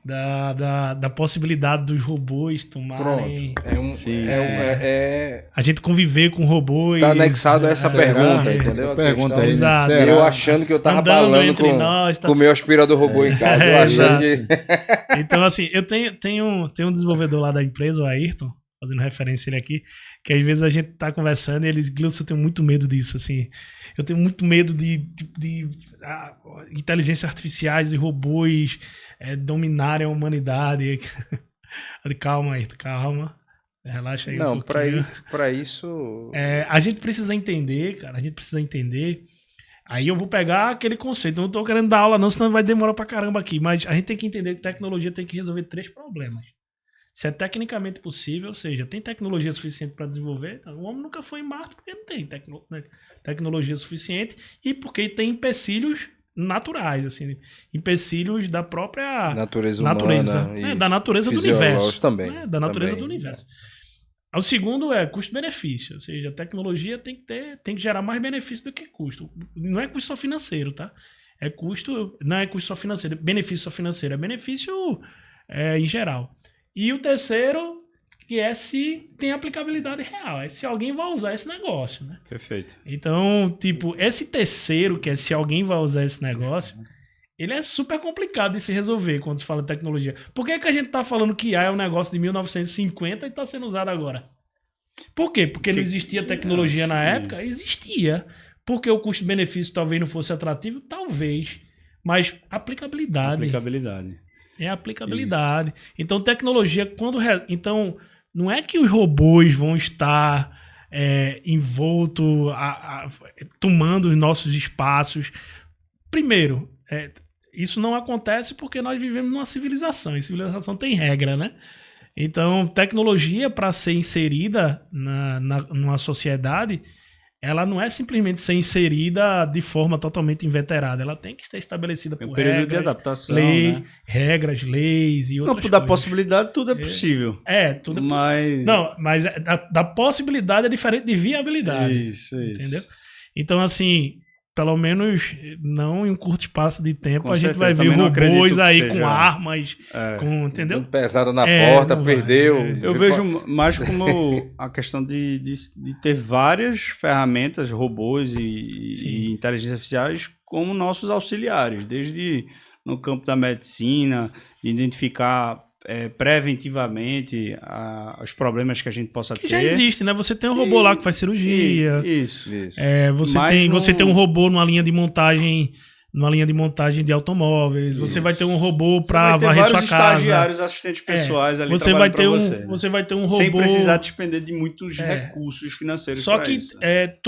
Da possibilidade dos robôs tomarem... Pronto. A gente conviver com robôs... Tá anexado a essa pergunta, entendeu? Pergunta aí, eu achando que eu tava falando com o meu aspirador robô em casa. Eu achando que... Então, assim, eu tenho um desenvolvedor lá da empresa, o Ayrton, fazendo referência a ele aqui, que às vezes a gente tá conversando e ele diz, Gleudson, eu tenho muito medo disso, assim. Eu tenho muito medo de inteligências artificiais e robôs dominarem a humanidade. Calma aí, calma. Relaxa aí Não, um pouquinho. para isso... A gente precisa entender, cara, a gente precisa entender. Aí eu vou pegar aquele conceito, não tô querendo dar aula não, senão vai demorar pra caramba aqui, mas a gente tem que entender que tecnologia tem que resolver 3 problemas. Se é tecnicamente possível, ou seja, tem tecnologia suficiente para desenvolver, então, o homem nunca foi em Marte porque não tem tecnologia suficiente e porque tem empecilhos naturais, assim, empecilhos da própria natureza humana, da natureza do universo. Também. Da natureza também. do universo. O segundo é custo-benefício, ou seja, a tecnologia tem que gerar mais benefício do que custo. Não é custo só financeiro, tá? Não é custo só financeiro, benefício só financeiro, é benefício em geral. E o terceiro, que é se tem aplicabilidade real, é se alguém vai usar esse negócio, né? Perfeito. Então, tipo, esse terceiro, que é se alguém vai usar esse negócio, ele é super complicado de se resolver quando se fala de tecnologia. Por que a gente tá falando que IA é um negócio de 1950 e tá sendo usado agora? Por quê? Porque não existia tecnologia na época? Existia. Porque o custo-benefício talvez não fosse atrativo? Talvez. Mas aplicabilidade. É aplicabilidade. Isso. Então, tecnologia, então, não é que os robôs vão estar envoltos, tomando os nossos espaços. Primeiro, isso não acontece porque nós vivemos numa civilização. E civilização tem regra, né? Então, tecnologia, para ser inserida numa sociedade, ela não é simplesmente ser inserida de forma totalmente inveterada. Ela tem que ser estabelecida por período de adaptação, regras, leis e outras coisas. Da possibilidade, tudo é possível. Tudo é possível. Não, mas da possibilidade é diferente de viabilidade. Isso. Entendeu? Então, assim, pelo menos não em um curto espaço de tempo, Com a gente certeza, vai ver robôs aí com armas, entendeu? Pesada na porta, perdeu. Eu vejo mais como a questão de ter várias ferramentas, robôs e inteligências artificiais como nossos auxiliares, desde no campo da medicina, de identificar preventivamente os problemas que a gente possa ter. Já existe, né? Você tem um robô lá que faz cirurgia. Isso. Você tem um robô numa linha de montagem de automóveis. Você vai ter um robô para varrer sua casa. Estagiários, assistentes pessoais ali trabalhando para você. Você vai ter um robô... Sem precisar despender de muitos recursos financeiros para isso. Só que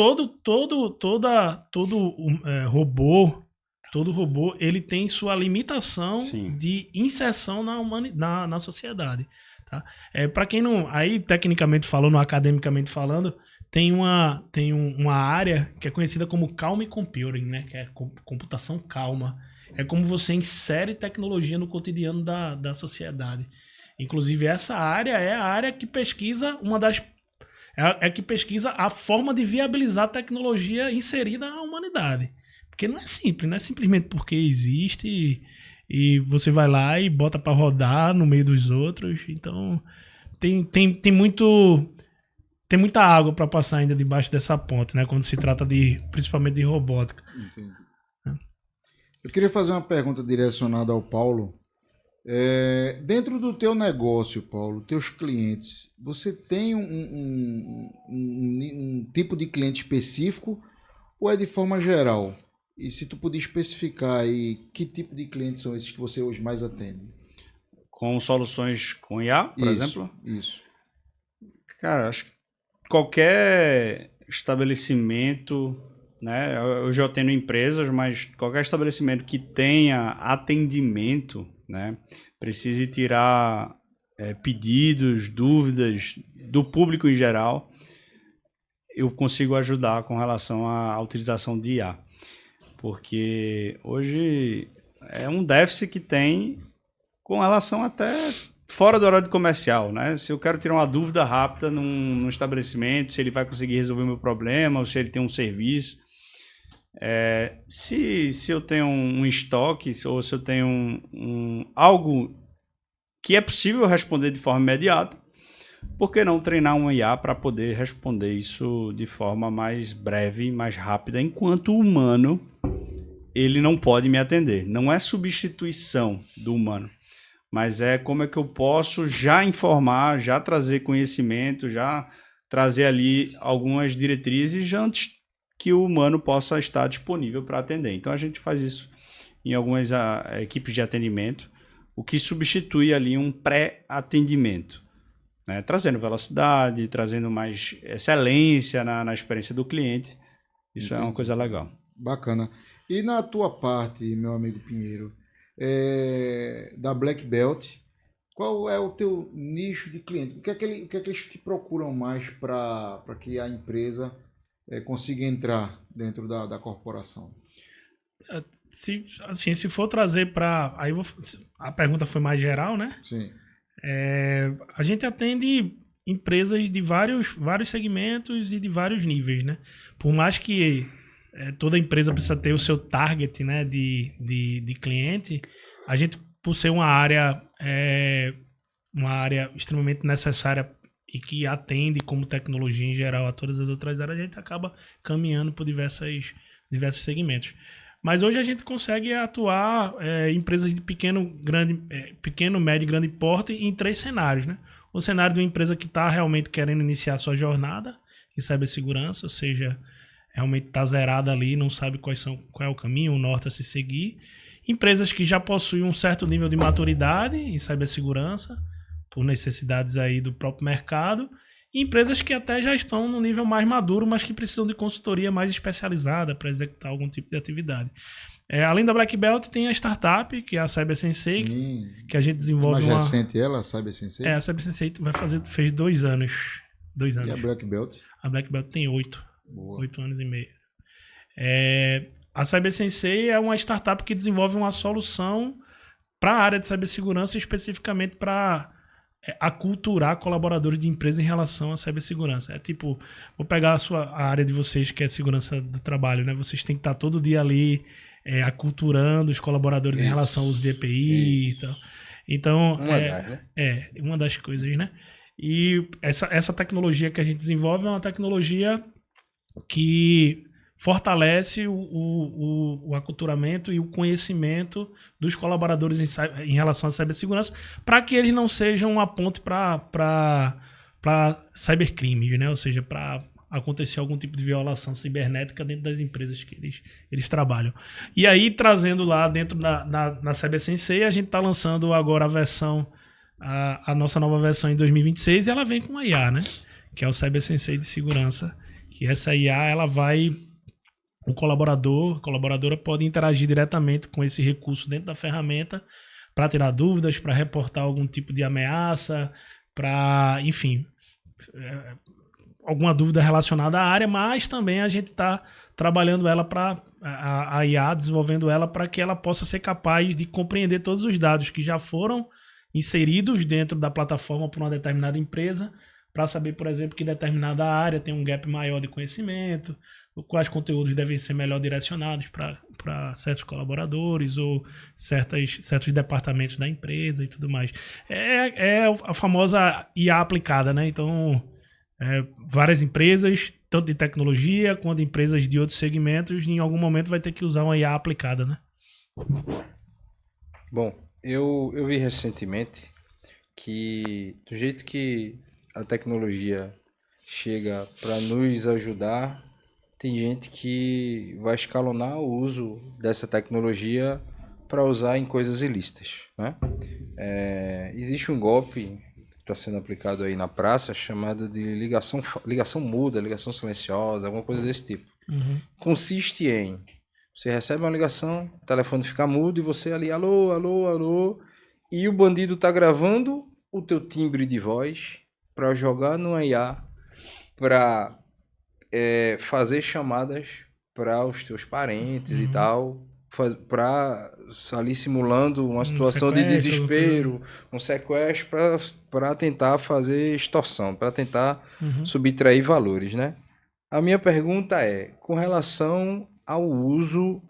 todo robô, ele tem sua limitação de inserção na sociedade. Tá? Para quem não... Aí, tecnicamente falando, academicamente falando, tem uma área que é conhecida como Calm Computing, né? Que é computação calma. É como você insere tecnologia no cotidiano da sociedade. Inclusive, essa área é a área que pesquisa que pesquisa a forma de viabilizar a tecnologia inserida na humanidade. Porque não é simples, não é simplesmente porque existe e você vai lá e bota para rodar no meio dos outros. Então, tem muita água para passar ainda debaixo dessa ponte, né? Quando se trata principalmente de robótica. Entendi. Eu queria fazer uma pergunta direcionada ao Paulo. Dentro do teu negócio, Paulo, teus clientes, você tem um tipo de cliente específico ou é de forma geral? E se tu puder especificar aí que tipo de clientes são esses que você hoje mais atende? Com soluções com IA, por exemplo? Isso. Cara, acho que qualquer estabelecimento, né? Hoje eu tenho empresas, mas qualquer estabelecimento que tenha atendimento, né? Precise tirar pedidos, dúvidas do público em geral, eu consigo ajudar com relação à utilização de IA. Porque hoje é um déficit que tem com relação até fora do horário comercial, né? Se eu quero tirar uma dúvida rápida num estabelecimento, se ele vai conseguir resolver o meu problema, ou se ele tem um serviço. Se eu tenho um estoque, ou se eu tenho algo que é possível responder de forma imediata, por que não treinar um IA para poder responder isso de forma mais breve, mais rápida, enquanto o humano ele não pode me atender. Não é substituição do humano, mas é como é que eu posso já informar, já trazer conhecimento, já trazer ali algumas diretrizes antes que o humano possa estar disponível para atender. Então a gente faz isso em algumas equipes de atendimento, o que substitui ali um pré-atendimento, né? Trazendo velocidade, trazendo mais excelência na experiência do cliente. Isso é uma coisa legal. Bacana. E na tua parte, meu amigo Pinheiro, da Black Belt, qual é o teu nicho de cliente? O que é que eles te procuram mais para que a empresa consiga entrar dentro da corporação? Se for trazer para... A pergunta foi mais geral, né? Sim. A gente atende empresas de vários segmentos e de vários níveis, né? Por mais que toda empresa precisa ter o seu target, né, de cliente, a gente, por ser uma área extremamente necessária e que atende como tecnologia em geral a todas as outras áreas, a gente acaba caminhando por diversos segmentos. Mas hoje a gente consegue atuar em empresas de pequeno, médio e grande porte em 3 cenários, né? O cenário de uma empresa que está realmente querendo iniciar sua jornada em cibersegurança, ou seja, realmente está zerada ali, não sabe qual é o caminho, o norte a se seguir. Empresas que já possuem um certo nível de maturidade em cibersegurança, por necessidades aí do próprio mercado, e empresas que até já estão no nível mais maduro, mas que precisam de consultoria mais especializada para executar algum tipo de atividade. Além da Black Belt, tem a startup, que é a Cyber Sensei, que a gente desenvolve mais recente ela, a Cyber Sensei? A Cyber Sensei fez 2 anos. 2 anos. E a Black Belt? A Black Belt tem 8. 8 anos e meio. A Cyber Sensei é uma startup que desenvolve uma solução para a área de cibersegurança, especificamente para aculturar colaboradores de empresa em relação à cibersegurança. Vou pegar a área de vocês, que é segurança do trabalho, né? Vocês têm que estar todo dia ali aculturando os colaboradores em relação ao uso de EPIs e tal. Então, uma das coisas, né? E essa tecnologia que a gente desenvolve é uma tecnologia que fortalece o aculturamento e o conhecimento dos colaboradores em relação à cibersegurança, para que eles não sejam uma ponte para cybercrimes, né? Ou seja, para acontecer algum tipo de violação cibernética dentro das empresas que eles trabalham. E aí, trazendo lá dentro na Cyber Sensei, a gente está lançando agora a nossa nova versão em 2026, e ela vem com a IA, né? Que é o Cyber Sensei de segurança, que essa IA, ela vai... a colaboradora pode interagir diretamente com esse recurso dentro da ferramenta para tirar dúvidas, para reportar algum tipo de ameaça, para, enfim, alguma dúvida relacionada à área, mas também a gente está trabalhando ela a IA, desenvolvendo ela para que ela possa ser capaz de compreender todos os dados que já foram inseridos dentro da plataforma por uma determinada empresa, para saber, por exemplo, que determinada área tem um gap maior de conhecimento, quais conteúdos devem ser melhor direcionados para certos colaboradores ou certos departamentos da empresa e tudo mais. É a famosa IA aplicada, né? Então, várias empresas, tanto de tecnologia quanto empresas de outros segmentos, em algum momento vai ter que usar uma IA aplicada, né? Bom, eu vi recentemente que do jeito que a tecnologia chega para nos ajudar, tem gente que vai escalonar o uso dessa tecnologia para usar em coisas ilícitas, né? Existe um golpe que está sendo aplicado aí na praça chamado de ligação muda, ligação silenciosa, alguma coisa desse tipo. Uhum. Consiste em você recebe uma ligação, o telefone fica mudo e você ali, alô, alô, alô, e o bandido está gravando o teu timbre de voz para jogar no IA, para fazer chamadas para os teus parentes e tal, para ali simulando uma situação de desespero, um sequestro para tentar fazer extorsão, para tentar subtrair valores, né? A minha pergunta é, com relação ao uso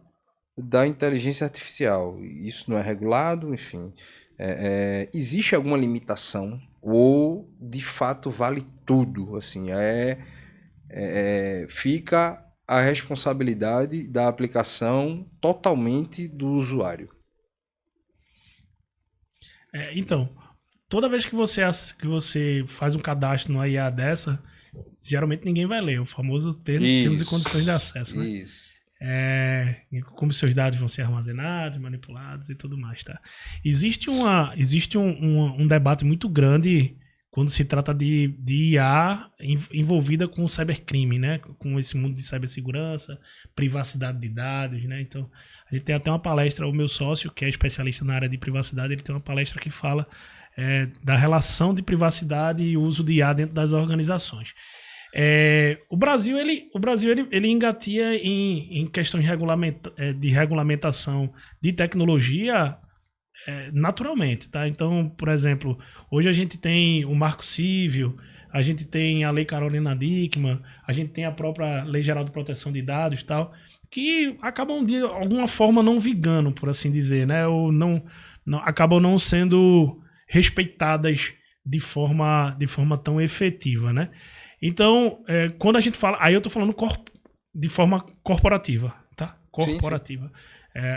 da inteligência artificial, isso não é regulado, enfim, existe alguma limitação ou de fato vale tudo, assim, fica a responsabilidade da aplicação totalmente do usuário? Então, toda vez que você faz um cadastro numa IA dessa, geralmente ninguém vai ler. O famoso termos e condições de acesso, né? Isso. Como seus dados vão ser armazenados, manipulados e tudo mais, tá? Existe um debate muito grande quando se trata de IA envolvida com o cybercrime, né? Com esse mundo de cibersegurança, privacidade de dados, né? Então, a gente tem até uma palestra, o meu sócio, que é especialista na área de privacidade, ele tem uma palestra que fala da relação de privacidade e uso de IA dentro das organizações. O Brasil ele engatia em questões de regulamentação de tecnologia naturalmente, tá? Então, por exemplo, hoje a gente tem o Marco Civil, a gente tem a Lei Carolina Dickmann, a gente tem a própria Lei Geral de Proteção de Dados e tal, que acabam de alguma forma não vigando, por assim dizer, né? Ou acabam não sendo respeitadas de forma tão efetiva, né? Então, quando a gente fala... Aí eu tô falando de forma corporativa, tá? Corporativa. Sim.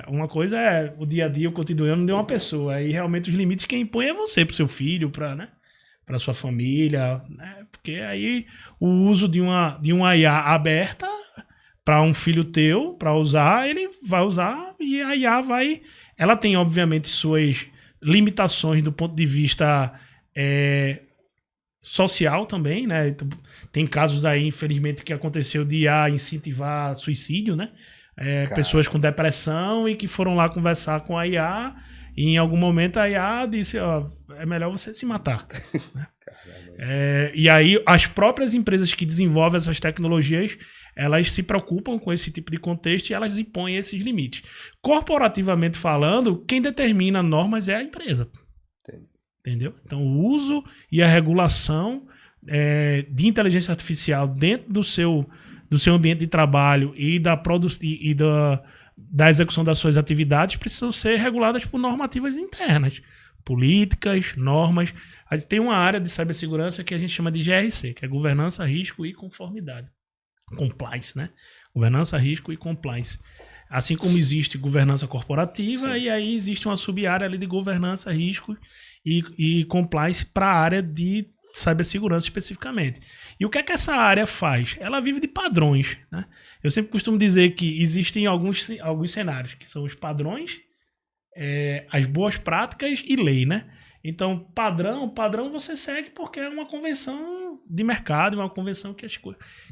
Uma coisa é o dia a dia, o cotidiano de uma pessoa. Aí realmente os limites quem impõe é você, pro seu filho, pra sua família, né? Porque aí o uso de uma IA aberta para um filho teu, para usar, ele vai usar e a IA vai... Ela tem, obviamente, suas limitações do ponto de vista... social também, né? Tem casos aí, infelizmente, que aconteceu de IA incentivar suicídio, né? Pessoas com depressão e que foram lá conversar com a IA e em algum momento a IA disse, é melhor você se matar. Né? E aí as próprias empresas que desenvolvem essas tecnologias, elas se preocupam com esse tipo de contexto e elas impõem esses limites. Corporativamente falando, quem determina normas é a empresa. Entendeu? Então, o uso e a regulação de inteligência artificial dentro do seu ambiente de trabalho e da execução das suas atividades precisam ser reguladas por normativas internas, políticas, normas. A gente tem uma área de cibersegurança que a gente chama de GRC, que é Governança, Risco e Conformidade. Compliance, né? Governança, Risco e Compliance. Assim como existe governança corporativa, sim, e aí existe uma sub-área ali de governança, risco e compliance para a área de cibersegurança especificamente. E o que é que essa área faz? Ela vive de padrões, né? Eu sempre costumo dizer que existem alguns cenários, que são os padrões, as boas práticas e lei, né? Então, padrão você segue porque é uma convenção de mercado, uma convenção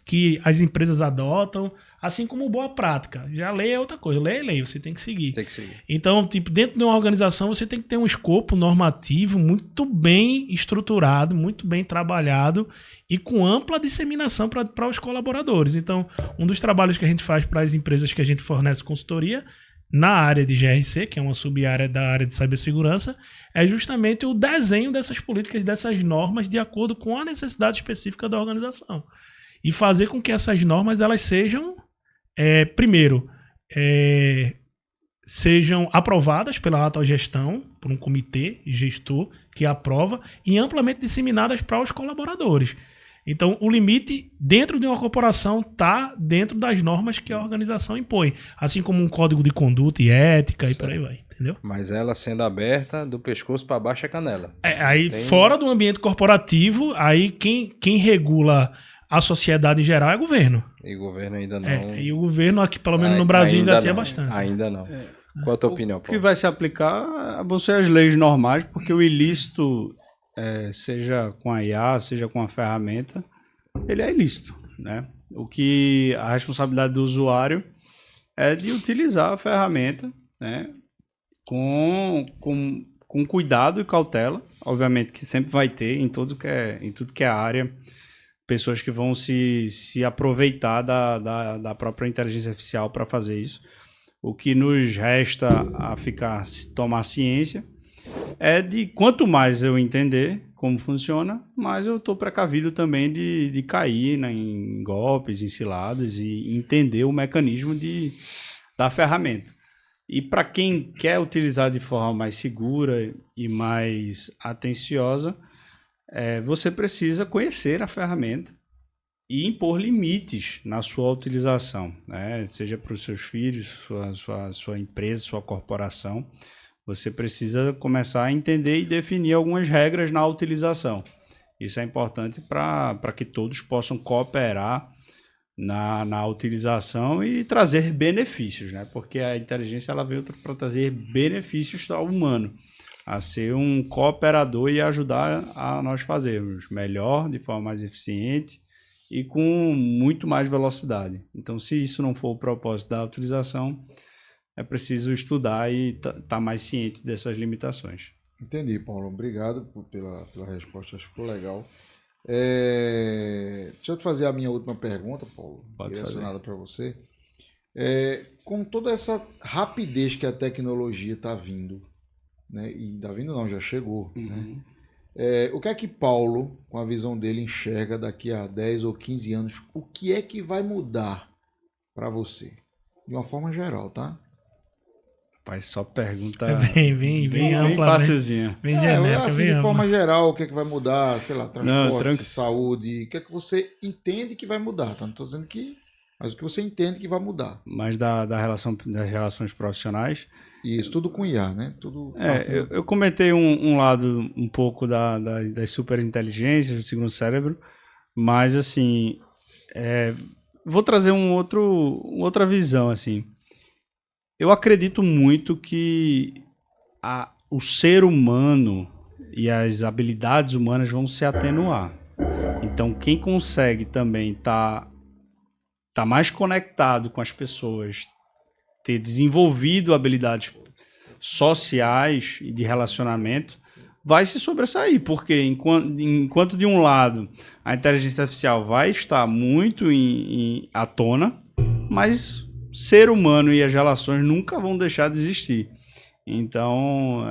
que as empresas adotam, assim como boa prática. Já lei é outra coisa. Lei é lei, você tem que seguir. Tem que seguir. Então, dentro de uma organização, você tem que ter um escopo normativo muito bem estruturado, muito bem trabalhado e com ampla disseminação para os colaboradores. Então, um dos trabalhos que a gente faz para as empresas que a gente fornece consultoria na área de GRC, que é uma sub-área da área de cibersegurança, é justamente o desenho dessas políticas, dessas normas, de acordo com a necessidade específica da organização. E fazer com que essas normas elas sejam, primeiro, sejam aprovadas pela alta gestão, por um comitê gestor que aprova, e amplamente disseminadas para os colaboradores. Então, o limite dentro de uma corporação está dentro das normas que a organização impõe, assim como um código de conduta e ética, certo, e por aí vai, entendeu? Mas ela sendo aberta do pescoço para baixo é canela. Fora do ambiente corporativo, aí quem regula a sociedade em geral é o governo. E o governo ainda não... e o governo aqui, pelo menos no Brasil, ainda tem bastante. Ainda não. Qual a tua opinião, Paulo? O que vai se aplicar vão ser as leis normais, porque o ilícito... seja com a IA, seja com a ferramenta, ele é ilícito, né? O que a responsabilidade do usuário é de utilizar a ferramenta, né? Com cuidado e cautela, obviamente que sempre vai ter em tudo que é área, pessoas que vão se aproveitar da própria inteligência artificial para fazer isso. O que nos resta tomar ciência é de quanto mais eu entender como funciona, mais eu estou precavido também de cair em golpes, em ciladas e entender o mecanismo da ferramenta. E para quem quer utilizar de forma mais segura e mais atenciosa, você precisa conhecer a ferramenta e impor limites na sua utilização, né? Seja para os seus filhos, sua empresa, sua corporação. você precisa começar a entender e definir algumas regras na utilização. Isso é importante para que todos possam cooperar na utilização e trazer benefícios, né? Porque a inteligência ela veio para trazer benefícios ao humano, a ser um cooperador e ajudar a nós fazermos melhor, de forma mais eficiente e com muito mais velocidade. Então, se isso não for o propósito da utilização, é preciso estudar e estar mais ciente dessas limitações. Entendi, Paulo. Obrigado pela resposta, acho que ficou legal. Deixa eu te fazer a minha última pergunta, Paulo, direcionada para você. Com toda essa rapidez que a tecnologia está vindo, né? E está vindo não, já chegou, né? O que é que Paulo, com a visão dele, enxerga daqui a 10 ou 15 anos? O que é que vai mudar para você? De uma forma geral, tá? Rapaz, só pergunta bem ampla, facilzinha. Bem genérica, assim, bem de ampla. forma geral, o que é que vai mudar? Sei lá, transporte, saúde. O que é que você entende que vai mudar? Tá? Não estou dizendo que... Mas o que você entende que vai mudar. Mas das relações profissionais... Isso, tudo com IA, né? Tudo eu comentei um lado um pouco das superinteligências, do segundo cérebro, mas, assim, vou trazer outra visão, assim. Eu acredito muito que o ser humano e as habilidades humanas vão se atenuar. Então, quem consegue também tá mais conectado com as pessoas, ter desenvolvido habilidades sociais e de relacionamento, vai se sobressair, porque enquanto de um lado a inteligência artificial vai estar muito à tona, mas ser humano e as relações nunca vão deixar de existir. Então,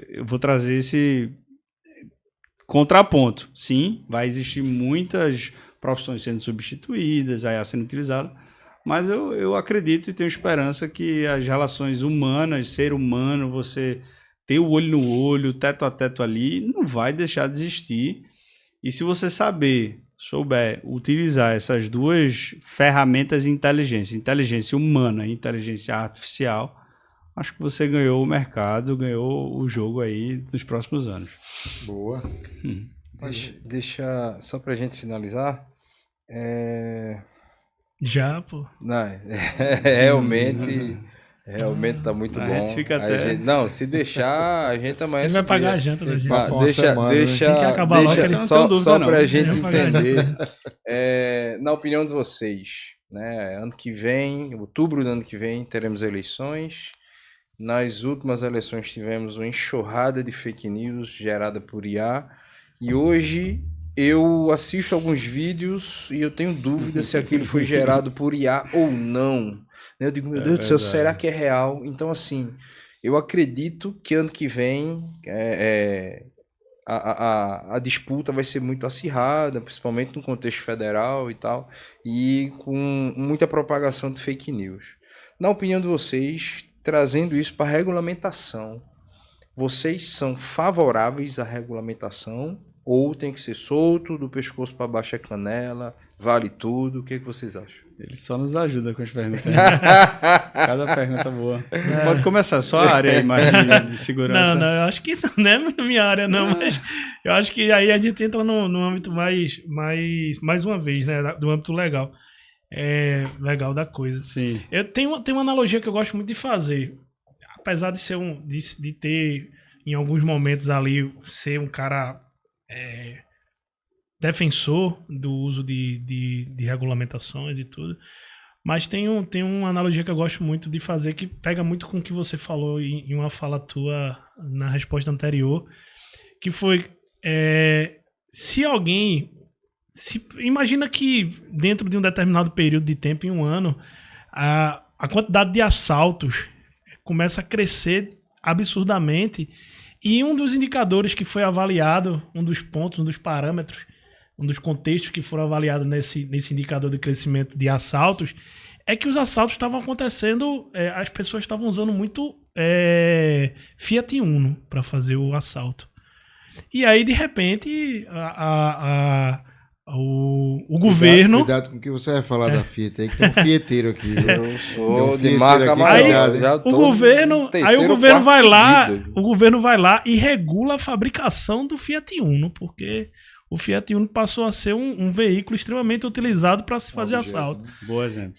eu vou trazer esse contraponto. Sim, vai existir muitas profissões sendo substituídas, aí sendo utilizadas, mas eu acredito e tenho esperança que as relações humanas, ser humano, você ter o olho no olho, teto a teto ali, não vai deixar de existir. E se você souber utilizar essas duas ferramentas de inteligência humana e inteligência artificial, acho que você ganhou o mercado, ganhou o jogo aí nos próximos anos. Boa. Deixa só pra gente finalizar. Já, pô. Não, realmente tá muito bom. A gente fica até... Não, se deixar, a gente amanhã... Ele vai pagar a janta da gente. Deixa só pra gente entender. Na opinião de vocês, né? Ano que vem, outubro do ano que vem, teremos eleições. Nas últimas eleições tivemos uma enxurrada de fake news gerada por IA. E hoje eu assisto alguns vídeos e eu tenho dúvida se aquilo foi gerado por IA ou não. Eu digo, meu Deus do céu, será que é real? Então, assim, eu acredito que ano que vem a disputa vai ser muito acirrada, principalmente no contexto federal e tal, e com muita propagação de fake news. Na opinião de vocês, trazendo isso para regulamentação, vocês são favoráveis à regulamentação ou tem que ser solto, do pescoço para baixo é canela, vale tudo? O que vocês acham? Ele só nos ajuda com as perguntas. Cada pergunta boa. Pode começar, só a área aí mais de segurança. Não, eu acho que não é minha área, não, mas eu acho que aí a gente entra no âmbito mais uma vez, né, do âmbito legal. Legal da coisa. Sim. Eu tenho uma analogia que eu gosto muito de fazer. Apesar de ser de ter, em alguns momentos ali, ser um cara defensor do uso de regulamentações e tudo, mas tem uma analogia que eu gosto muito de fazer que pega muito com o que você falou em uma fala tua na resposta anterior, que foi imagina que dentro de um determinado período de tempo, em um ano, a quantidade de assaltos começa a crescer absurdamente e um dos indicadores que foi avaliado, um dos pontos, um dos parâmetros, um dos contextos que foram avaliados nesse indicador de crescimento de assaltos é que os assaltos estavam acontecendo, as pessoas estavam usando muito Fiat Uno para fazer o assalto. E aí, de repente, o governo... Cuidado com o que você vai falar da Fiat aí, que tem um fieteiro aqui. Viu? Eu sou Tem um de fieteiro marca aqui, maior. cuidado, hein? Já O tô governo, no aí terceiro o governo ou vai quarto lá, seguido. o governo vai lá e regula a fabricação do Fiat Uno, porque o Fiat Uno passou a ser um veículo extremamente utilizado para se fazer assalto. Bom exemplo.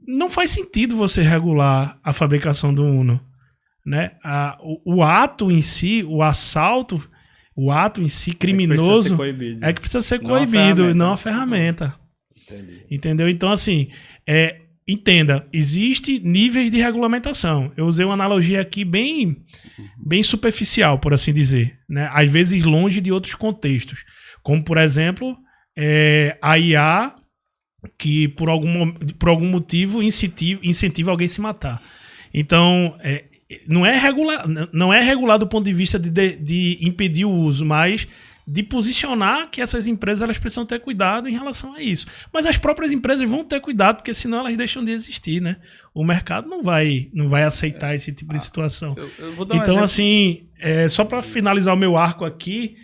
Não faz sentido você regular a fabricação do Uno, né? O ato em si, o assalto, o ato em si criminoso é que precisa ser coibido e não a ferramenta. Entendi. Entendeu? Então, assim, entenda, existe níveis de regulamentação. Eu usei uma analogia aqui bem superficial, por assim dizer, né? Às vezes longe de outros contextos. Como, por exemplo, a IA que por algum motivo incentiva alguém a se matar. Então, não é regular do ponto de vista de impedir o uso, mas de posicionar que essas empresas elas precisam ter cuidado em relação a isso. Mas as próprias empresas vão ter cuidado, porque senão elas deixam de existir, né? O mercado não vai aceitar esse tipo de situação. Eu vou dar um Então, exemplo. assim, só para finalizar o meu arco aqui,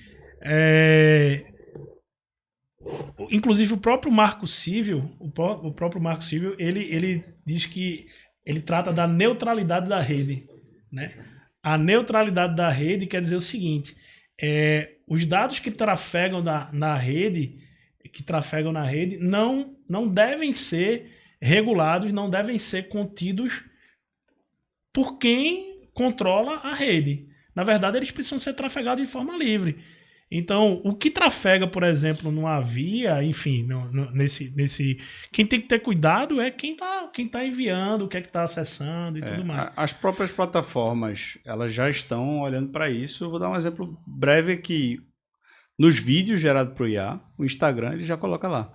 inclusive o próprio Marco Civil, ele diz que ele trata da neutralidade da rede, né? A neutralidade da rede quer dizer o seguinte: os dados que trafegam na rede, não devem ser regulados, não devem ser contidos por quem controla a rede. Na verdade, eles precisam ser trafegados de forma livre. Então, o que trafega, por exemplo, numa via, enfim, quem tem que ter cuidado é quem tá enviando, o que é que está acessando e tudo mais. As próprias plataformas, elas já estão olhando para isso. Eu vou dar um exemplo breve aqui. Nos vídeos gerados por IA, o Instagram ele já coloca lá.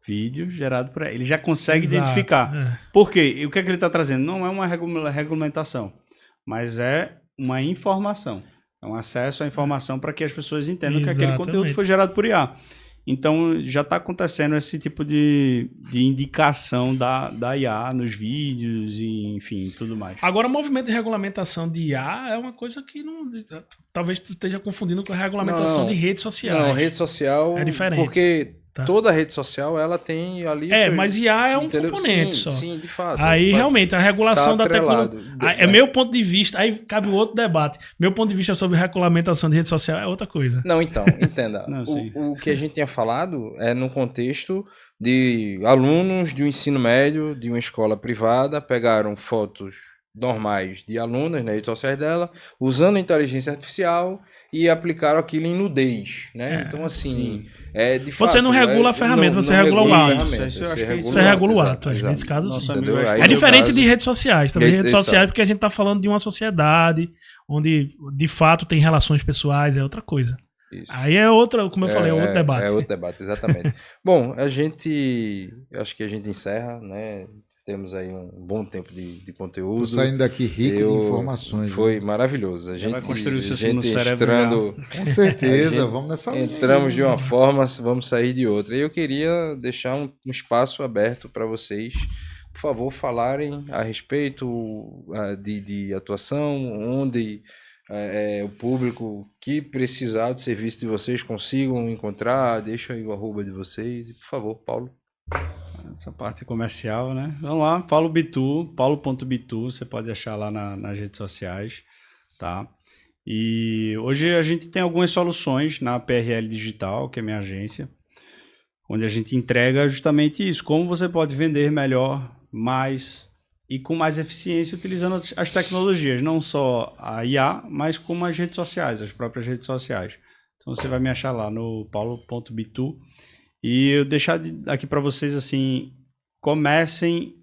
Vídeo gerado por IA. Ele já consegue identificar. Por quê? O que é que ele está trazendo? Não é uma regulamentação, mas é uma informação. É um acesso à informação para que as pessoas entendam que aquele conteúdo foi gerado por IA. Então, já está acontecendo esse tipo de indicação da IA nos vídeos e, enfim, tudo mais. Agora, o movimento de regulamentação de IA é uma coisa que não... Talvez tu esteja confundindo com a regulamentação de redes sociais. Não, rede social... É diferente. Porque toda rede social, ela tem ali... mas IA é um componente só. Sim, de fato. Aí, realmente, a regulação da tecnologia... meu ponto de vista... Aí cabe outro debate. Meu ponto de vista sobre regulamentação de rede social é outra coisa. Não, então, entenda. O que a gente tinha falado é no contexto de alunos de um ensino médio, de uma escola privada, pegaram fotos normais de alunas nas redes sociais dela, usando a inteligência artificial e aplicaram aquilo em nudez, né? Então, assim, de fato... Você não regula a ferramenta, você regula o ato. Você regula o ato, nesse caso sim. É diferente de redes sociais. Também redes sociais, porque a gente está falando de uma sociedade onde, de fato, tem relações pessoais, é outra coisa. Isso. Aí é outra, como eu falei, é outro debate. É outro debate, exatamente. Bom, acho que a gente encerra, né? Temos aí um bom tempo de conteúdo. Tô saindo daqui rico de informações. Foi maravilhoso. A gente vai construir o seu entrando, com certeza, vamos nessa linha. Entramos de uma forma, vamos sair de outra. E eu queria deixar um espaço aberto para vocês, por favor, falarem a respeito de atuação, onde o público que precisar do serviço de vocês consigam encontrar. Deixa aí o @ de vocês. E, por favor, Paulo. Essa parte comercial, né? Vamos lá, paulo.bitu, você pode achar lá nas redes sociais, tá? E hoje a gente tem algumas soluções na PRL Digital, que é minha agência, onde a gente entrega justamente isso, como você pode vender melhor, mais e com mais eficiência utilizando as tecnologias, não só a IA, mas como as redes sociais, as próprias redes sociais. Então você vai me achar lá no paulo.bitu. E eu deixar aqui para vocês, assim, comecem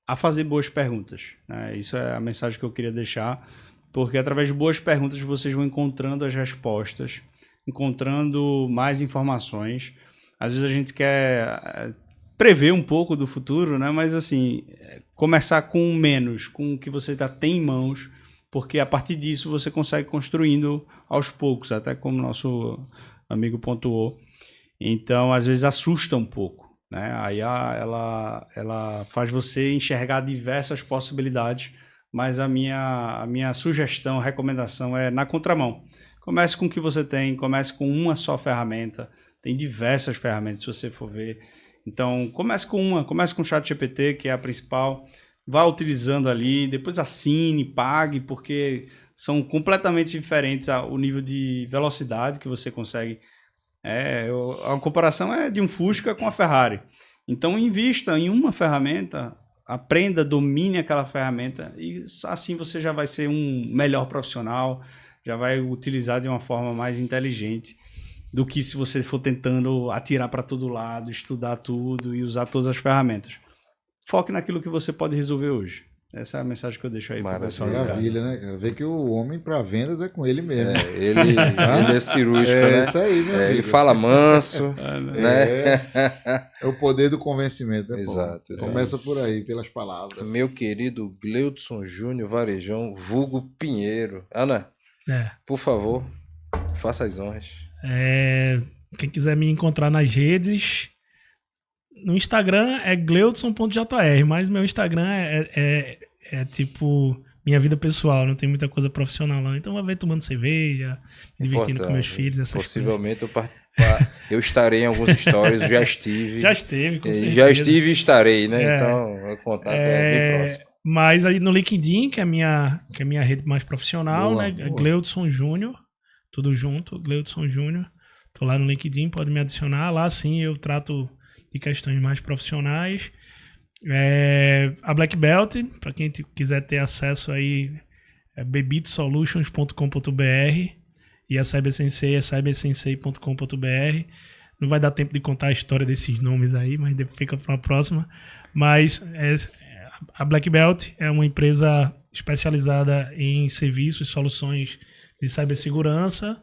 a fazer boas perguntas, né? Isso é a mensagem que eu queria deixar, porque através de boas perguntas vocês vão encontrando as respostas, encontrando mais informações. Às vezes a gente quer prever um pouco do futuro, né? Mas, assim, começar com menos, com o que você já tem em mãos, porque a partir disso você consegue construindo aos poucos, até como nosso amigo pontuou. Então, às vezes assusta um pouco, né? A IA, ela faz você enxergar diversas possibilidades, mas a minha sugestão, recomendação é na contramão. Comece com o que você tem, comece com uma só ferramenta, Tem diversas ferramentas, se você for ver. Então, comece com o ChatGPT, que é a principal. Vá utilizando ali, depois assine, pague, porque são completamente diferentes o nível de velocidade que você consegue. A comparação é de um Fusca com a Ferrari. Então, invista em uma ferramenta, aprenda, domine aquela ferramenta e assim você já vai ser um melhor profissional, já vai utilizar de uma forma mais inteligente do que se você for tentando atirar para todo lado, estudar tudo e usar todas as ferramentas. Foque naquilo que você pode resolver hoje. Essa é a mensagem que eu deixo aí para o pessoal. Maravilha, né, cara? Vê que o homem para vendas é com ele mesmo. Ele é cirúrgico, né? É isso aí, meu amigo. Ele fala manso, né? É o poder do convencimento, né, Paulo? Exato. Começa por aí, pelas palavras. Meu querido Gleudson Júnior Varejão, vulgo Pinheiro. Ana, por favor, faça as honras. Quem quiser me encontrar nas redes, no Instagram é gleudson.jr, mas meu Instagram é tipo minha vida pessoal, não tem muita coisa profissional lá. Então vai ver tomando cerveja, me divertindo com meus filhos, essas possivelmente eu estarei em alguns stories, já estive. Já esteve, com certeza. Já estive e estarei, né? Então o contato é bem próximo. Mas aí no LinkedIn, que é a minha rede mais profissional, Boa, né? boa. Gleudson Júnior, tudo junto, Gleudson Júnior. Tô lá no LinkedIn, pode me adicionar. Lá sim eu trato de questões mais profissionais. A Black Belt, para quem quiser ter acesso aí, é bebitsolutions.com.br, e a CyberSensei é cybersensei.com.br. Não vai dar tempo de contar a história desses nomes aí, mas fica para uma próxima. Mas a Black Belt é uma empresa especializada em serviços e soluções de cibersegurança,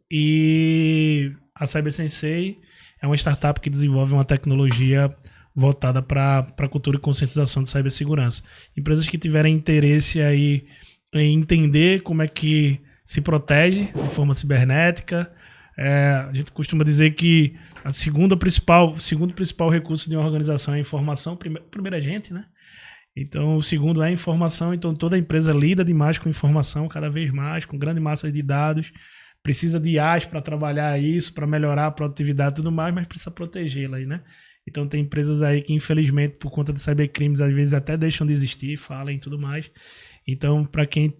e a CyberSensei é uma startup que desenvolve uma tecnologia voltada para a cultura e conscientização de cibersegurança. Empresas que tiverem interesse aí em entender como é que se protege de forma cibernética. A gente costuma dizer que o segundo principal recurso de uma organização é a informação. Primeiro é gente, né? Então, o segundo é a informação. Então, toda empresa lida demais com informação, cada vez mais, com grande massa de dados. Precisa de IAs para trabalhar isso, para melhorar a produtividade e tudo mais, mas precisa protegê-la aí, né? Então, tem empresas aí que, infelizmente, por conta de cybercrimes, às vezes até deixam de existir, falam e tudo mais. Então, para quem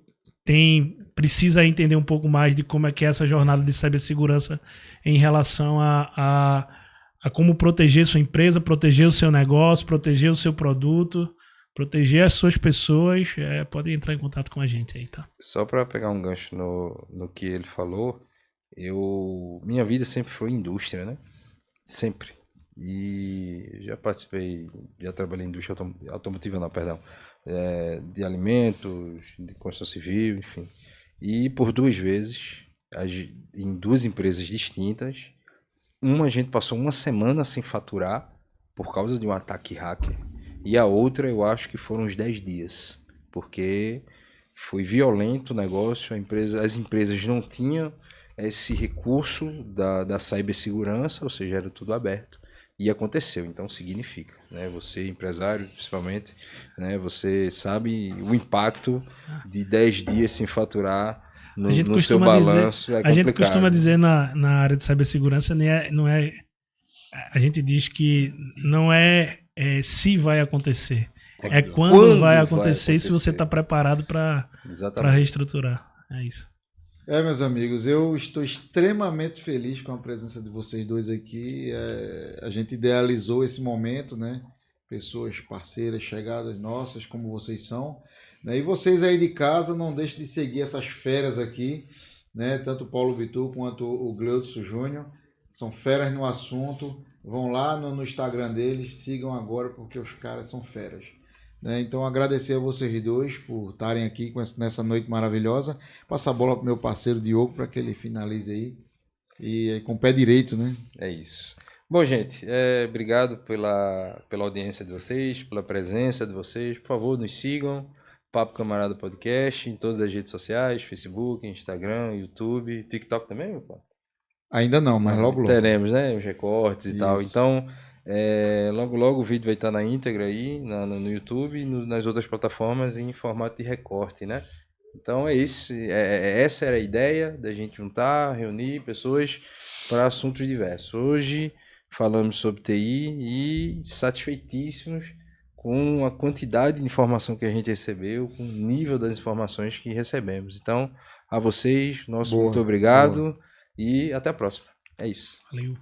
precisa entender um pouco mais de como é que é essa jornada de cibersegurança em relação a como proteger sua empresa, proteger o seu negócio, proteger o seu produto, proteger as suas pessoas, pode entrar em contato com a gente aí, tá? Só para pegar um gancho no que ele falou, minha vida sempre foi indústria, né? Sempre. E já trabalhei em indústria automotiva, não, perdão, de alimentos, de construção civil, enfim. E por 2 vezes, em 2 empresas distintas, a gente passou 1 semana sem faturar por causa de um ataque hacker. E a outra, eu acho que foram uns 10 dias, porque foi violento o negócio, as empresas não tinham esse recurso da cibersegurança, ou seja, era tudo aberto. E aconteceu, então significa, né? Você, empresário, principalmente, né? Você sabe o impacto de 10 dias sem faturar no seu balanço. A gente costuma dizer na área de cibersegurança, não é. A gente diz que não é se vai acontecer, é quando vai acontecer, e se você está preparado para reestruturar. É isso. Meus amigos, eu estou extremamente feliz com a presença de vocês dois aqui. A gente idealizou esse momento, né? Pessoas parceiras, chegadas nossas, como vocês são. Né? E vocês aí de casa, não deixem de seguir essas feras aqui, né? Tanto o Paulo Bitu quanto o Gleudson Júnior. São feras no assunto. Vão lá no Instagram deles, sigam agora, porque os caras são feras. Então, agradecer a vocês dois por estarem aqui nessa noite maravilhosa. Passar a bola para o meu parceiro Diogo para que ele finalize aí. E com o pé direito, né? É isso. Bom, gente, obrigado pela audiência de vocês, pela presença de vocês. Por favor, nos sigam. Papo Camarada Podcast em todas as redes sociais, Facebook, Instagram, YouTube, TikTok também, meu pai? Ainda não, mas logo. Teremos, né? Os recortes e tal. Então, logo o vídeo vai estar na íntegra aí, no YouTube e nas outras plataformas em formato de recorte, né? Então é isso, essa era a ideia da gente juntar, reunir pessoas para assuntos diversos. Hoje falamos sobre TI e satisfeitíssimos com a quantidade de informação que a gente recebeu, com o nível das informações que recebemos. Então, a vocês, nosso Boa, muito obrigado e até a próxima. É isso. Valeu.